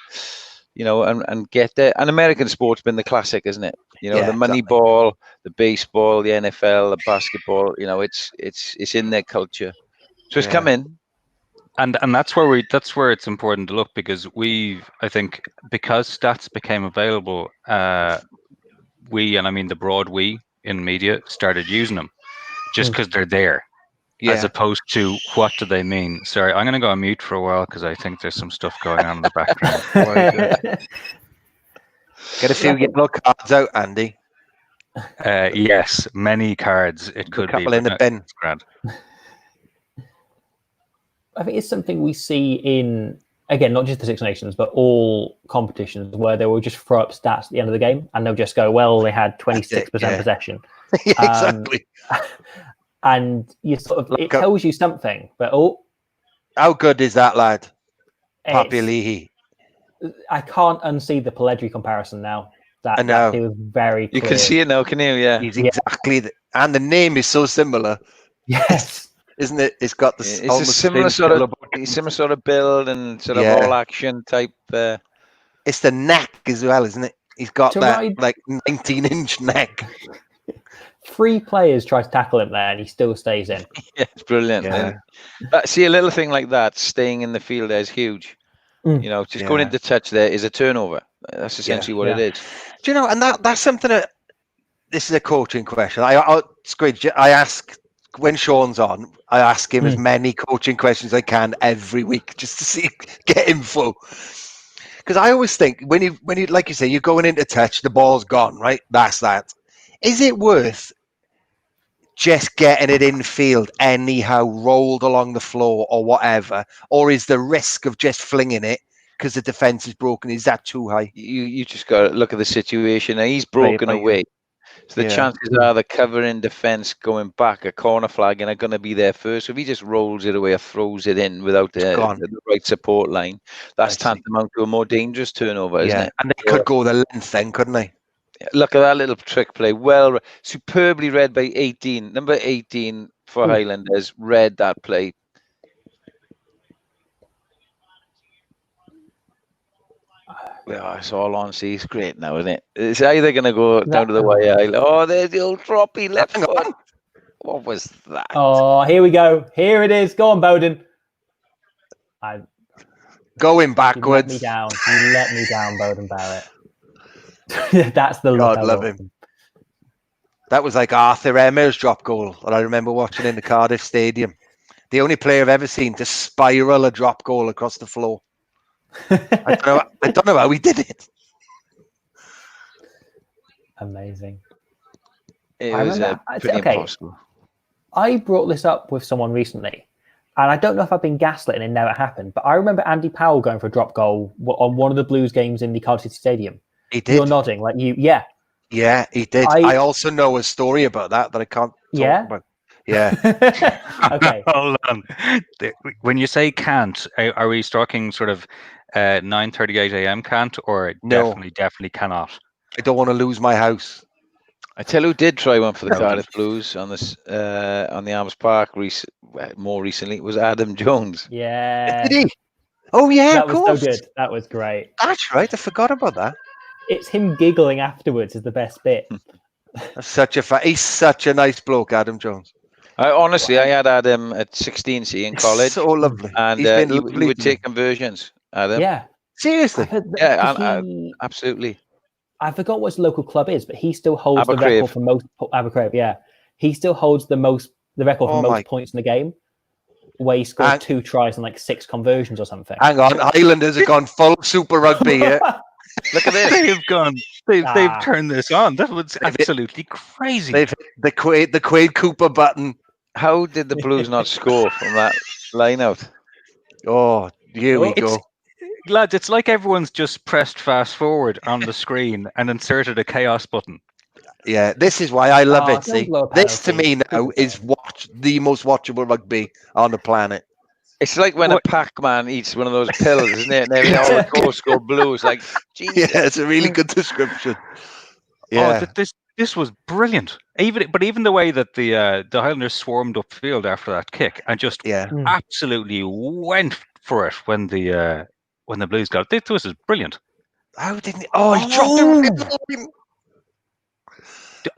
and get there. And American sport's been the classic, isn't it? The money ball, the baseball, the NFL, the basketball, it's in their culture. So it's coming. And that's where it's important to look, because I think because stats became available, we, and I mean the broad we in media, started using them just because they're there, as opposed to what do they mean. Sorry, I'm going to go on mute for a while because I think there's some stuff going on in the background. Get a few yellow cards out, Andy. Yes, many cards. It could be. A couple in the bin. Grand. I think it's something we see in, again, not just the Six Nations, but all competitions where they will just throw up stats at the end of the game and they'll just go, well, they had 26% possession. Exactly. And you it tells you something, but how good is that lad? Papali'i. I can't unsee the Pelledri comparison now. That he was very clear. You can see it now, can you? Yeah. He's exactly and the name is so similar. Yes. Isn't it? It's got it's a similar sort of build and sort of all action type. It's the neck as well, isn't it? He's got that like 19-inch neck. 3 players try to tackle him there, and he still stays in. Yeah, it's brilliant. Yeah. See, a little thing like that, staying in the field there is huge. Just going into touch there is a turnover. That's essentially what it is. Do you know? And that's something that this is a coaching question. Squidge, I ask. When Sean's on, I ask him as many coaching questions as I can every week just to get info. Because I always think when you like you say, you're going into touch, the ball's gone, right? That's that. Is it worth just getting it in field anyhow, rolled along the floor or whatever? Or is the risk of just flinging it because the defense is broken, is that too high? You just got to look at the situation. Now, he's broken away. So the chances are the covering defence going back, a corner flagging, are going to be there first. So if he just rolls it away or throws it in without the right support line, that's tantamount to a more dangerous turnover, isn't it? And they could go the length then, couldn't they? Look at that little trick play. Well, superbly read by 18. Number 18 for Highlanders read that play. It's all on. See, it's great now, isn't it? It's either going to go down to the wire. Oh, there's the old droppy left foot. What was that? Oh, here we go. Here it is. Go on, Bowden. Going backwards. You let me down, Bowden Barrett. That's the look. God love him. That was like Arthur Emmer's drop goal that I remember watching in the Cardiff Stadium. The only player I've ever seen to spiral a drop goal across the floor. I don't know how he did it. Amazing. It was pretty impossible. I brought this up with someone recently, and I don't know if I've been gaslit and it never happened, but I remember Andy Powell going for a drop goal on one of the Blues games in the Cardiff City Stadium. He did. You're nodding like you, yeah. Yeah, he did. I also know a story about that I can't talk about. Yeah. Okay. Hold on. When you say can't, are we talking sort of 9:38 a.m. can't, or No. definitely cannot? I don't want to lose my house. I tell you who did try one for the No. Cardiff Blues on this on the Arms Park more recently. It was Adam Jones. Yeah. Did he? Oh yeah, That of was course. so good. That was great. That's right. I forgot about that. It's him giggling afterwards is the best bit. That's he's such a nice bloke, Adam Jones. Honestly, I had Adam at 16C in college. So lovely. And He's been he lovely would to me. take conversions, Adam. Yeah. Seriously? Yeah, absolutely. I forgot what his local club is, but he still holds the Abercrave. record for most Abercrave. Yeah, he still holds the record for most points in the game, where he scored 2 tries and like 6 conversions or something. Hang on, Highlanders have gone full Super Rugby here. Look at this. They've turned this on. That was absolutely crazy. They've hit the Quade Cooper button. How did the Blues not score from that line out? Oh, here we go. Lads, it's like everyone's just pressed fast forward on the screen and inserted a chaos button. Yeah, this is why I love it. Don't See, blow a this to penalty. me now is the most watchable rugby on the planet. It's like when a Pac-Man eats one of those pills, isn't it? And then all the goals go blue. It's like, Jesus. Yeah, it's a really good description. Yeah. Oh, this was brilliant. Even the way that the Highlanders swarmed upfield after that kick and just absolutely went for it when the Blues got it. This is brilliant. How didn't he? Oh, he dropped him.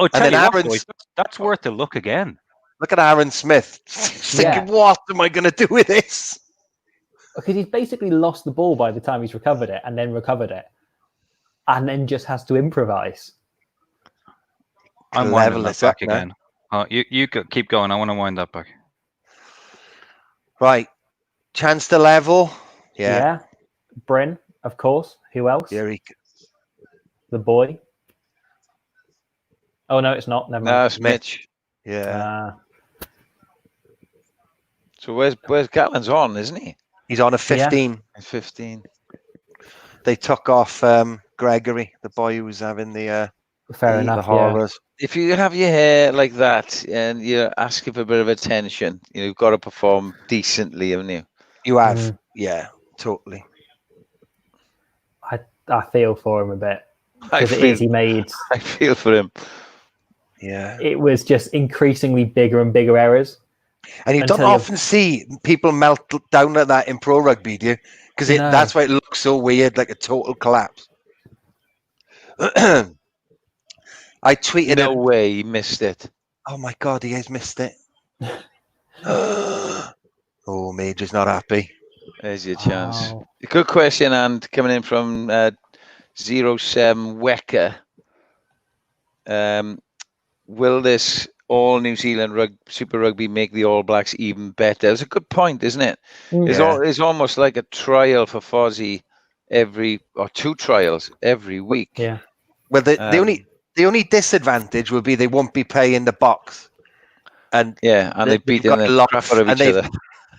Oh, tell you what, boys, that's worth a look again. Look at Aaron Smith. Thinking, what am I going to do with this? Because he's basically lost the ball by the time he's recovered it, and then just has to improvise. I'm winding that back again. Oh, you keep going. I want to wind that back. Right. Chance to level. Yeah. Bryn, of course. Who else? The boy. Oh, no, it's not. Never mind. No, it's Mitch. Yeah. So where's Gatland's on, isn't he? He's on a 15. Yeah. 15. They took off Gregory, the boy who was having the horrors. If you have your hair like that and you're asking for a bit of attention, you've got to perform decently, haven't you? You have. Yeah, totally. I feel for him a bit. I feel for him. Yeah. It was just increasingly bigger and bigger errors. And you don't often see people melt down like that in pro rugby, do you? Because that's why it looks so weird, like a total collapse. I tweeted No way he missed it. Oh my God, he has missed it. Oh, Major's not happy. There's your chance. Oh. Good question, and coming in from 07 Wecker. Will this all New Zealand Super Rugby make the All Blacks even better? It's a good point, isn't it? Yeah. It's almost like a trial for Fozzie or 2 trials every week. Yeah. Well, the only disadvantage will be they won't be playing the box. And they've beaten the crap out of each other.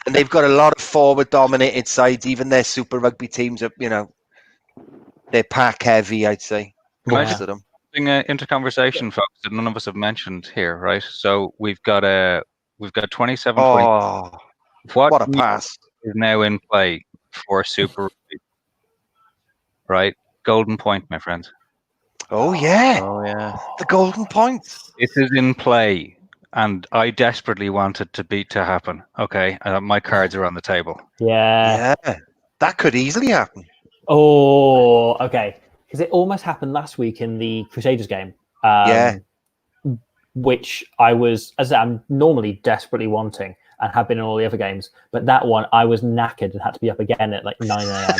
And they've got a lot of forward-dominated sides. Even their Super Rugby teams are, they're pack heavy, I'd say. Most of them. Into conversation, folks, that none of us have mentioned here, right? So we've got 27. Oh, what a pass! Is now in play for Super Rugby, right? Golden point, my friends. Oh yeah, the golden point. This is in play, and I desperately want it to happen. Okay, my cards are on the table. Yeah, that could easily happen. Oh, okay. Because it almost happened last week in the Crusaders game. Which I'm normally desperately wanting and have been in all the other games. But that one, I was knackered and had to be up again at like 9 a.m.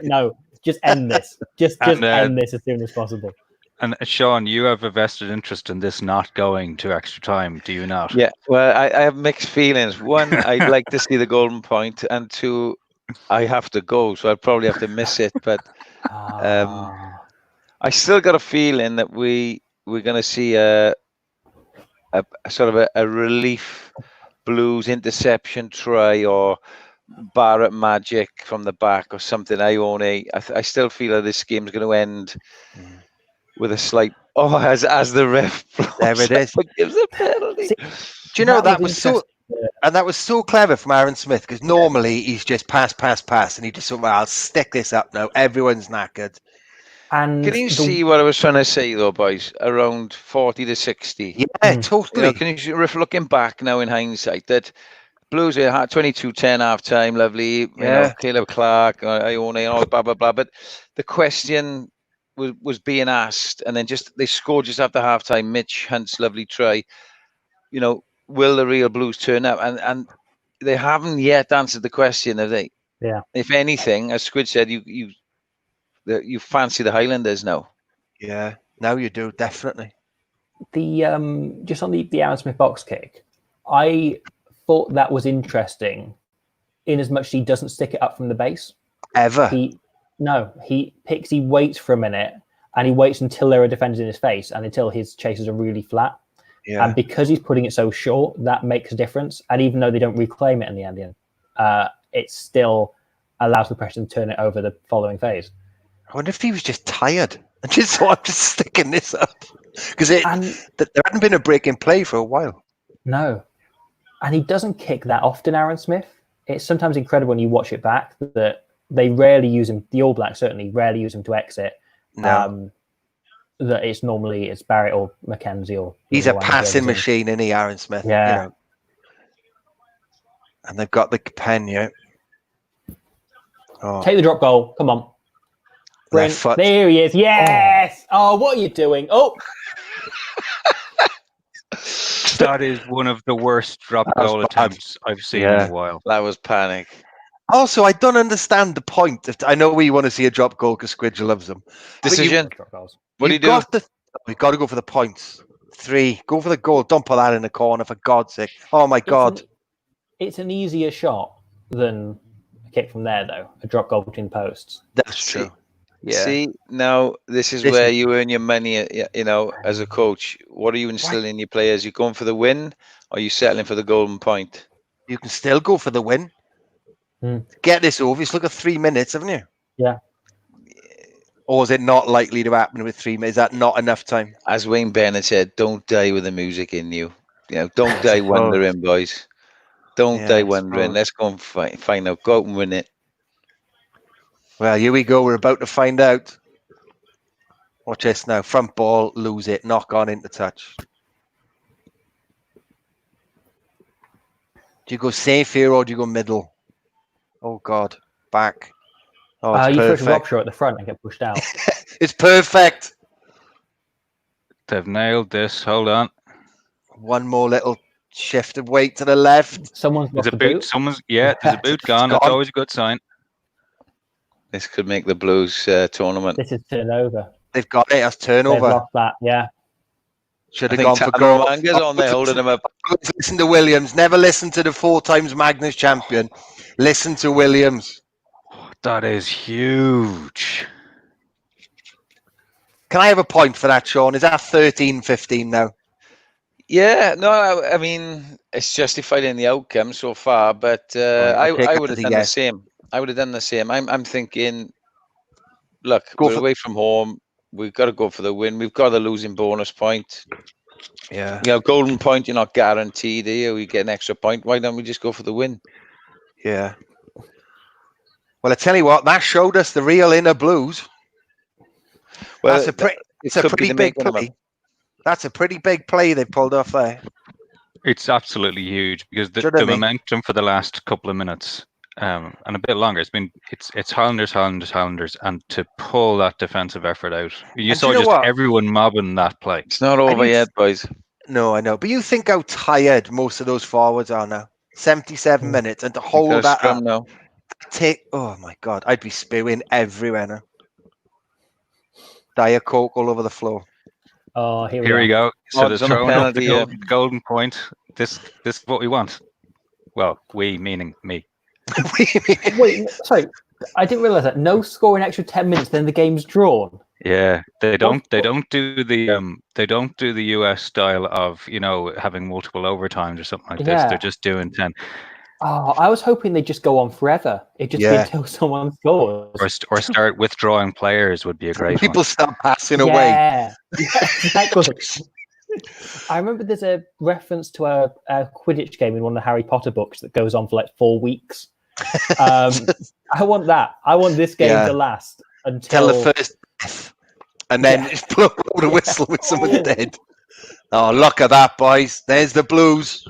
No, just end this. Just end this as soon as possible. And Sean, you have a vested interest in this not going to extra time, do you not? Yeah, well, I have mixed feelings. One, I'd like to see the golden point, and 2, I have to go, so I'd probably have to miss it. But I still got a feeling that we're going to see a sort of a relief Blues interception try or Barrett magic from the back or something. I still feel that this game's going to end with a slight. Oh, as the ref There it is. gives a penalty. See, Do you know that was was so? interesting. And that was so clever from Aaron Smith, because normally he's just pass, and he just thought, well, I'll stick this up now. Everyone's knackered. And Can you see what I was trying to say, though, boys? Around 40 to 60. Yeah, Mm. totally. Can you looking back now in hindsight that Blues were 22-10 half time, lovely. You know, Caleb Clark, Ione, and all blah blah blah. But the question was being asked, and then they scored just after half time. Mitch Hunt's lovely try. You know, will the real Blues turn up? And they haven't yet answered the question, have they? Yeah. If anything, as Squid said, you fancy the Highlanders now. Yeah, now you do, definitely. The just on the Aaron Smith box kick, I thought that was interesting in as much as he doesn't stick it up from the base. Ever. He waits for a minute and he waits until there are defenders in his face and until his chases are really flat. Yeah. And because he's putting it so short, that makes a difference. And even though they don't reclaim it in the end, it still allows the pressure to turn it over the following phase. I wonder if he was just tired and just thought, I'm just sticking this up. Because there hadn't been a break in play for a while. No. And he doesn't kick that often, Aaron Smith. It's sometimes incredible when you watch it back that they rarely use him. The All Blacks certainly rarely use him to exit. No. That it's Barrett or Mackenzie or... He's a passing machine, isn't he, Aaron Smith? Yeah. You know. And they've got the pen, yeah. Oh. Take the drop goal. Come on. There he is. Yes! Oh, what are you doing? Oh! That is one of the worst drop goal attempts I've seen in a while. That was panic. Also, I don't understand the point. I know we want to see a drop goal because Squidge loves them. Decision. What do you do? We've got to go for the points. 3. Go for the goal. Don't put that in the corner, for God's sake. Oh, my God. It's an easier shot than a kick from there, though. A drop goal between posts. That's true. Yeah. See, now this is where you earn your money, you know, as a coach. What are you instilling in your players? You going for the win or are you settling for the golden point? You can still go for the win. Get this over. Just look at 3 minutes, haven't you? Yeah. Or is it not likely to happen with 3 minutes? Is that not enough time? As Wayne Bennett said, don't die with the music in you. You know, don't die wondering, boys. Don't die wondering. Let's go and find out. Go out and win it. Well, here we go. We're about to find out. Watch this now. Front ball, lose it. Knock on into touch. Do you go safe here or do you go middle? Oh, God. Back. Oh, it's you perfect. push Robshaw at the front and get pushed out. It's perfect. They've nailed this. Hold on. One more little shift of weight to the left. Someone's lost the boot. There's a boot gone. That's always a good sign. This could make the Blues tournament. This is turnover. They've got it as turnover. They've lost that, yeah. Should have gone for goal. Manga's on there holding him up. Listen to Williams. Never listen to the 4 times Magnus champion. Listen to Williams. That is huge. Can I have a point for that, Sean? Is that 13-15 now? Yeah, no, I mean, it's justified in the outcome so far, but I would have done the same. I would have done the same. I'm thinking, look, we're away from home. We've got to go for the win. We've got a losing bonus point. Yeah. You know, golden point, you're not guaranteed here. We get an extra point. Why don't we just go for the win? Yeah. Well, I tell you what, that showed us the real inner Blues. Well, it's a pretty big play. That's a pretty big play they pulled off there. It's absolutely huge because the momentum for the last couple of minutes and a bit longer. It's Highlanders, and to pull that defensive effort out, you saw just everyone mobbing that play. It's not over yet, boys. No, I know, but you think how tired most of those forwards are now. 77 minutes, and to hold that up, now. Oh my God, I'd be spewing everywhere now. Diet Coke all over the floor. Oh, here we go. So they're throwing up the golden point. This is what we want. Well, we meaning me. Wait, sorry, I didn't realise that. No score in extra 10 minutes, then the game's drawn. Yeah, they don't do the US style of, you know, having multiple overtimes or something like this. They're just doing 10. Oh, I was hoping they'd just go on forever. It'd just be Yeah. until someone scores. Or start withdrawing players would be a great one. People start passing away. Yeah, exactly. I remember there's a reference to a Quidditch game in one of the Harry Potter books that goes on for like 4 weeks. I want that. I want this game to last Tell until the first death, and then just blow the whistle with someone dead. Oh, look at that, boys. There's the Blues.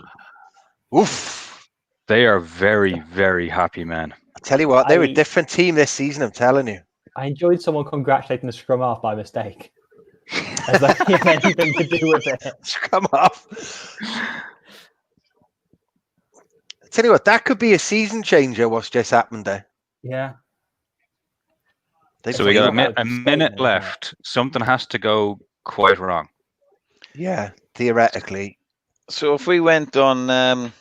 Oof. They are very, very happy men. I tell you what, they're a different team this season, I'm telling you. I enjoyed someone congratulating the scrum half by mistake. As though he had anything to do with it. Scrum half. I tell you what, that could be a season changer, what's just happened there. Yeah. So we got a minute left. Something has to go quite wrong. Yeah, theoretically. So if we went on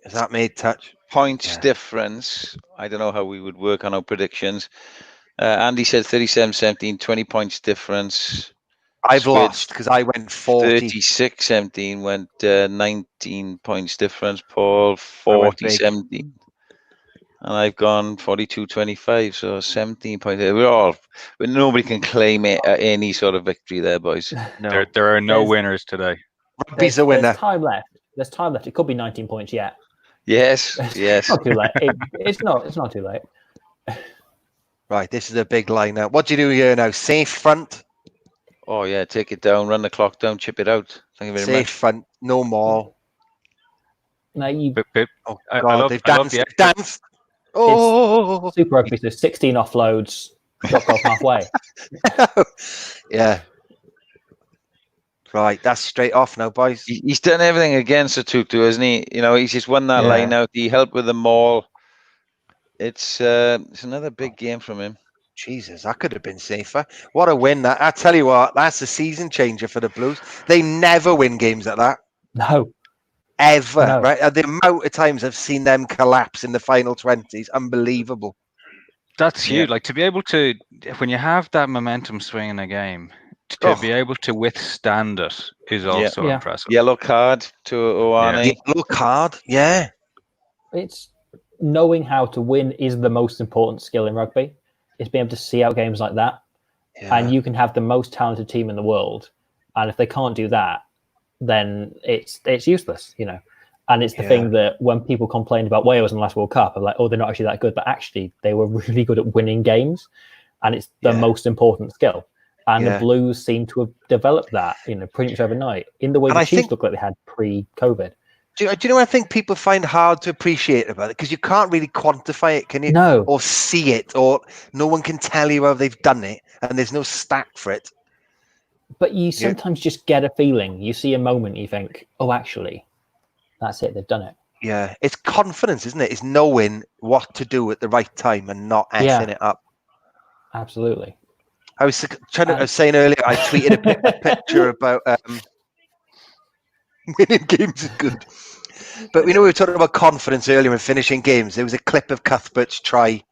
Is that made touch? points difference, I don't know how we would work on our predictions. Andy said 37-17, 20 points difference. I've Squid, lost because I went 40. 36-17 went 19 points difference. Paul 40-17. And I've gone 42-25, so 17 points. Nobody can claim any sort of victory there, boys. No. There are no winners today. Rugby's a winner. There's time left. There's time left. It could be 19 points yet. Yes. It's not too late. It's not too late. Right, this is a big line now. What do you do here now? Safe front? Oh, yeah, take it down, run the clock down, chip it out. Thank you very Safe much. front, no more. No, you. Oh, God, they've danced. Oh, Super Rugby. There's 16 offloads, dropped off halfway. Yeah. Right, that's straight off now, boys. He's done everything against the Tutu, hasn't he? You know, he's just won that line out. He helped with the maul. It's another big game from him. Jesus, that could have been safer. What a win that! I tell you what, that's a season changer for the Blues. They never win games like that. No. Ever, No. right? The amount of times I've seen them collapse in the final 20s, unbelievable. That's huge. Like to be able to, when you have that momentum swing in a game, to be able to withstand it is also impressive. Yellow card to Owane. Yellow card, yeah. It's knowing how to win is the most important skill in rugby. It's being able to see out games like that. Yeah. And you can have the most talented team in the world. And if they can't do that, then it's useless, you know. And it's the thing that when people complained about Wales in the last World Cup, I'm like, oh, they're not actually that good. But actually, they were really good at winning games. And it's the most important skill. And the Blues seem to have developed that, you know, pretty much overnight in the way the Chiefs look like they had pre-COVID. Do you know what I think people find hard to appreciate about it? Because you can't really quantify it, can you? No. Or see it, or no one can tell you how they've done it, and there's no stat for it. But you sometimes just get a feeling. You see a moment, you think, oh, actually, that's it. They've done it. Yeah. It's confidence, isn't it? It's knowing what to do at the right time and not effing it up. Absolutely. I was saying earlier, I tweeted a picture about winning games is good. But we were talking about confidence earlier and finishing games. There was a clip of Cuthbert's try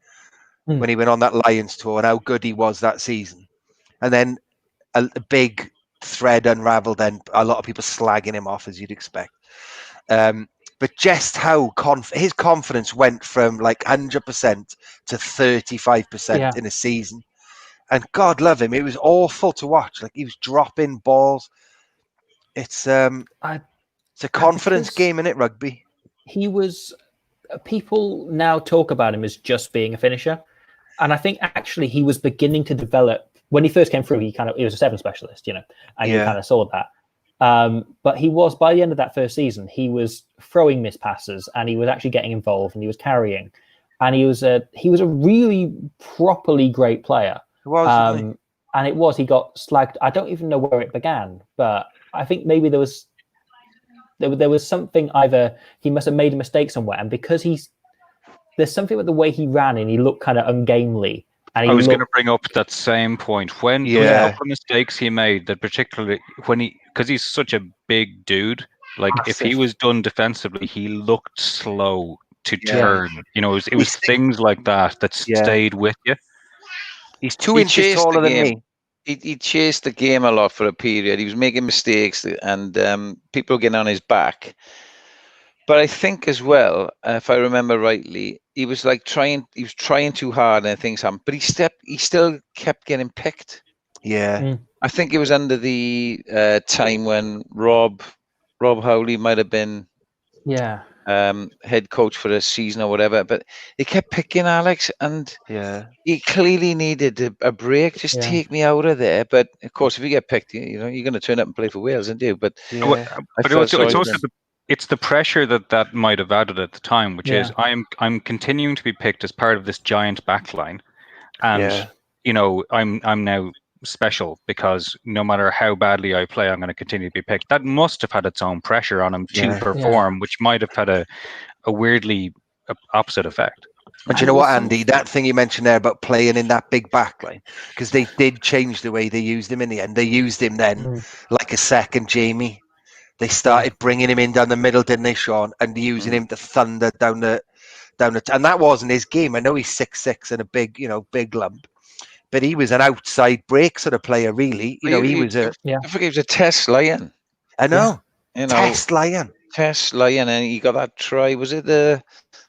when he went on that Lions tour and how good he was that season. And then a big thread unraveled, then a lot of people slagging him off, as you'd expect. But just how his confidence went from like 100% to 35% in a season. And God love him, it was awful to watch. Like he was dropping balls. It's a confidence game, isn't it, rugby? He was. People now talk about him as just being a finisher, and I think actually he was beginning to develop. When he first came through, he was a 7 specialist, you know, and you kind of saw that. But he was, by the end of that first season, he was throwing missed passes, and he was actually getting involved, and he was carrying, and he was a really properly great player. And he got slagged. I don't even know where it began, but I think maybe there was something, either he must have made a mistake somewhere, and because there's something with the way he ran and he looked kind of ungainly. And I was going to bring up that same point when the mistakes he made, that particularly because he's such a big dude, like if he was done defensively, he looked slow to turn. You know, it was things like that stayed with you. He's 2 inches taller than me. He chased the game a lot for a period. He was making mistakes, and people were getting on his back. But I think as well, if I remember rightly, he was trying too hard and things happened, but he still kept getting picked. Yeah. I think it was under the time when Rob Holley might have been head coach for a season or whatever, but they kept picking Alex, and he clearly needed a break. Just take me out of there. But of course, if you get picked, you're going to turn up and play for Wales, aren't you? But it's the pressure that might have added at the time, which is I'm continuing to be picked as part of this giant backline, and I'm now special because no matter how badly I play, I'm going to continue to be picked. That must have had its own pressure on him to perform, which might have had a weirdly opposite effect. And do you know what, Andy? That thing you mentioned there about playing in that big backline, because they did change the way they used him in the end. They used him then like a second Jamie. They started bringing him in down the middle, didn't they, Sean? And using him to thunder down the, and that wasn't his game. I know he's 6'6" and a big lump, but he was an outside break sort of player, really. He was a. I forget he was a test lion. I know. Test lion, and he got that try. Was it the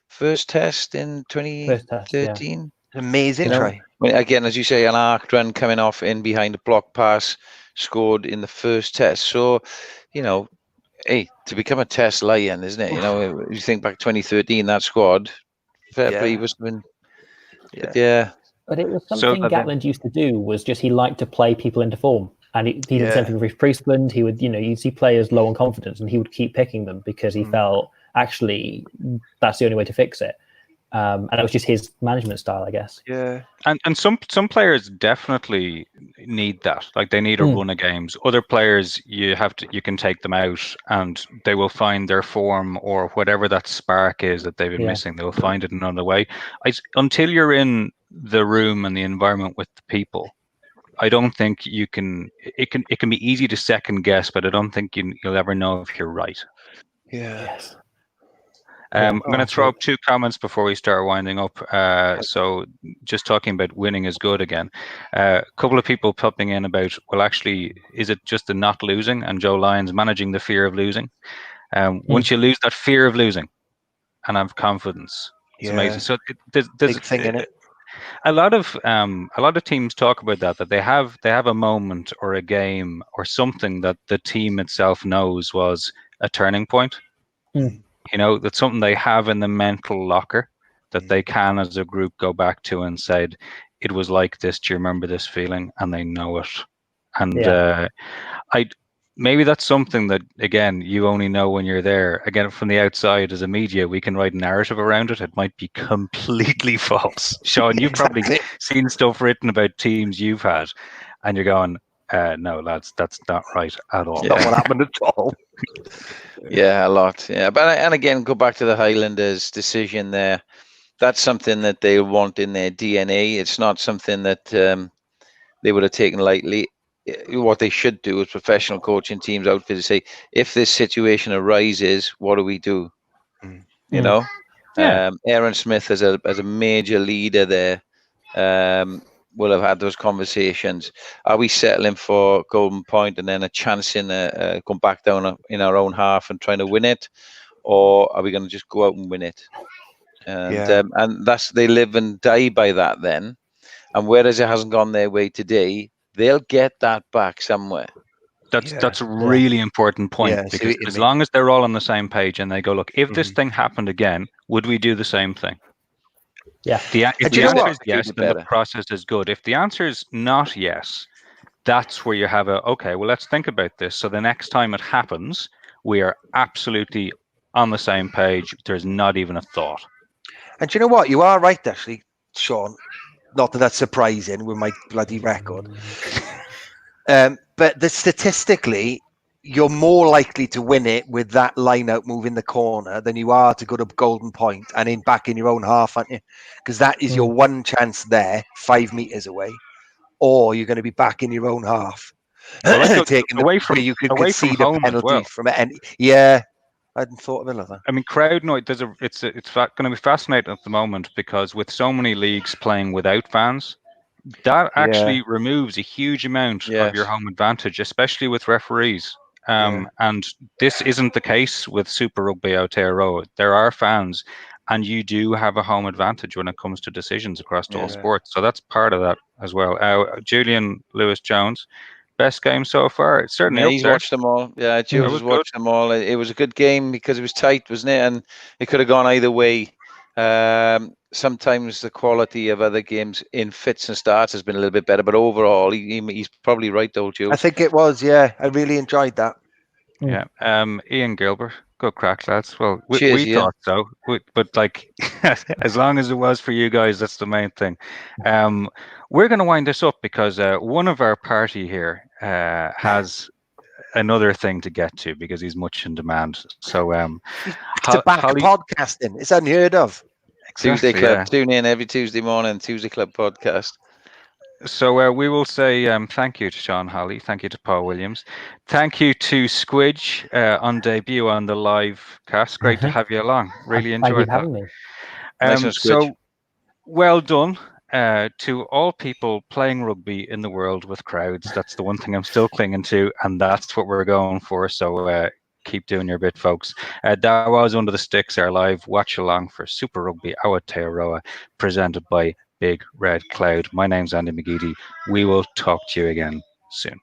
first test in 2013? Amazing try. Again, as you say, an arc run coming off in behind a block pass, scored in the first test. So, hey, to become a test lion, isn't it? You think back 2013, that squad, fair play must have been. But it was something Gatland used to do. Was just he liked to play people into form, and he did the same thing with Priestland. He would, you'd see players low on confidence, and he would keep picking them because he felt actually that's the only way to fix it. And it was just his management style, I guess. Yeah, and some players definitely need that. Like they need a run of games. Other players, you can take them out, and they will find their form or whatever that spark is that they've been missing. They will find it another way. Until you're in the room and the environment with the people, I don't think you can. It can be easy to second guess, but I don't think you'll ever know if you're right. Yes. I'm going to throw up two comments before we start winding up. So just talking about winning is good again. A couple of people popping in about, well, actually, is it just the not losing? And Joe Lyons managing the fear of losing. Once you lose that fear of losing and have confidence, it's amazing. So there's big thing in it. A lot of teams talk about that they have a moment or a game or something that the team itself knows was a turning point. That's something they have in the mental locker that they can, as a group, go back to and said, it was like this. Do you remember this feeling? And they know it. And maybe that's something that, again, you only know when you're there. Again, from the outside as a media, we can write a narrative around it. It might be completely false. Sean, you've probably seen stuff written about teams you've had, and you're going, no, lads, that's not right at all. Not what happened at all. Yeah, a lot. Yeah, but and again, go back to the Highlanders' decision there. That's something that they want in their DNA. It's not something that they would have taken lightly. What they should do is professional coaching teams outfit say, if this situation arises, what do we do? Aaron Smith as a major leader there will have had those conversations. Are we settling for golden point and then a chance in going back down in our own half and trying to win it, or are we going to just go out and win it? And that's, they live and die by that then. And whereas it hasn't gone their way today, they'll get that back somewhere. That's a really important point, because as long as they're all on the same page and they go, look, if this thing happened again, would we do the same thing? Yeah. If the answer is yes, then the process is good. If the answer is not yes, that's where you have okay, well, let's think about this. So the next time it happens, we are absolutely on the same page. There's not even a thought. And do you know what? You are right, actually, Sean. Not that that's surprising with my bloody record. But statistically, you're more likely to win it with that line out move in the corner than you are to go to golden point and back in your own half, aren't you? Because that is your one chance there, 5 meters away, or you're going to be back in your own half. Well, taking away from you could away concede from home a penalty as well. from it. And I hadn't thought of it like that. I mean, crowd noise. It's going to be fascinating at the moment, because with so many leagues playing without fans, that actually removes a huge amount of your home advantage, especially with referees. And this isn't the case with Super Rugby Aotearoa. There are fans, and you do have a home advantage when it comes to decisions across all sports. So that's part of that as well. Julian Lewis-Jones, best game so far. It's certainly up he's there. watched them all. Yeah, Jules was has watched them all. It was a good game because it was tight, wasn't it? And it could have gone either way. Sometimes the quality of other games in fits and starts has been a little bit better, but overall, he's probably right, though, Jules. I think it was. Yeah, I really enjoyed that. Yeah. Ian Gilbert, good crack, lads. Well, Cheers, we thought so, but like, as long as it was for you guys, that's the main thing. We're going to wind this up because one of our party here has another thing to get to because he's much in demand. So, Back-to-back podcasting. It's unheard of. Tuesday Club. Tune in every Tuesday morning. Tuesday Club podcast. So we will say thank you to Sean Holley. Thank you to Paul Williams. Thank you to Squidge on debut on the live cast. Great to have you along. Really enjoyed that. Having me. Nice one, Squidge. So well done to all people playing rugby in the world with crowds. That's the one thing I'm still clinging to, and that's what we're going for. So keep doing your bit, folks. That was Under the Sticks, our live watch along for Super Rugby Aotearoa, presented by Big Red Cloud. My name's Andy McGeady. We will talk to you again soon.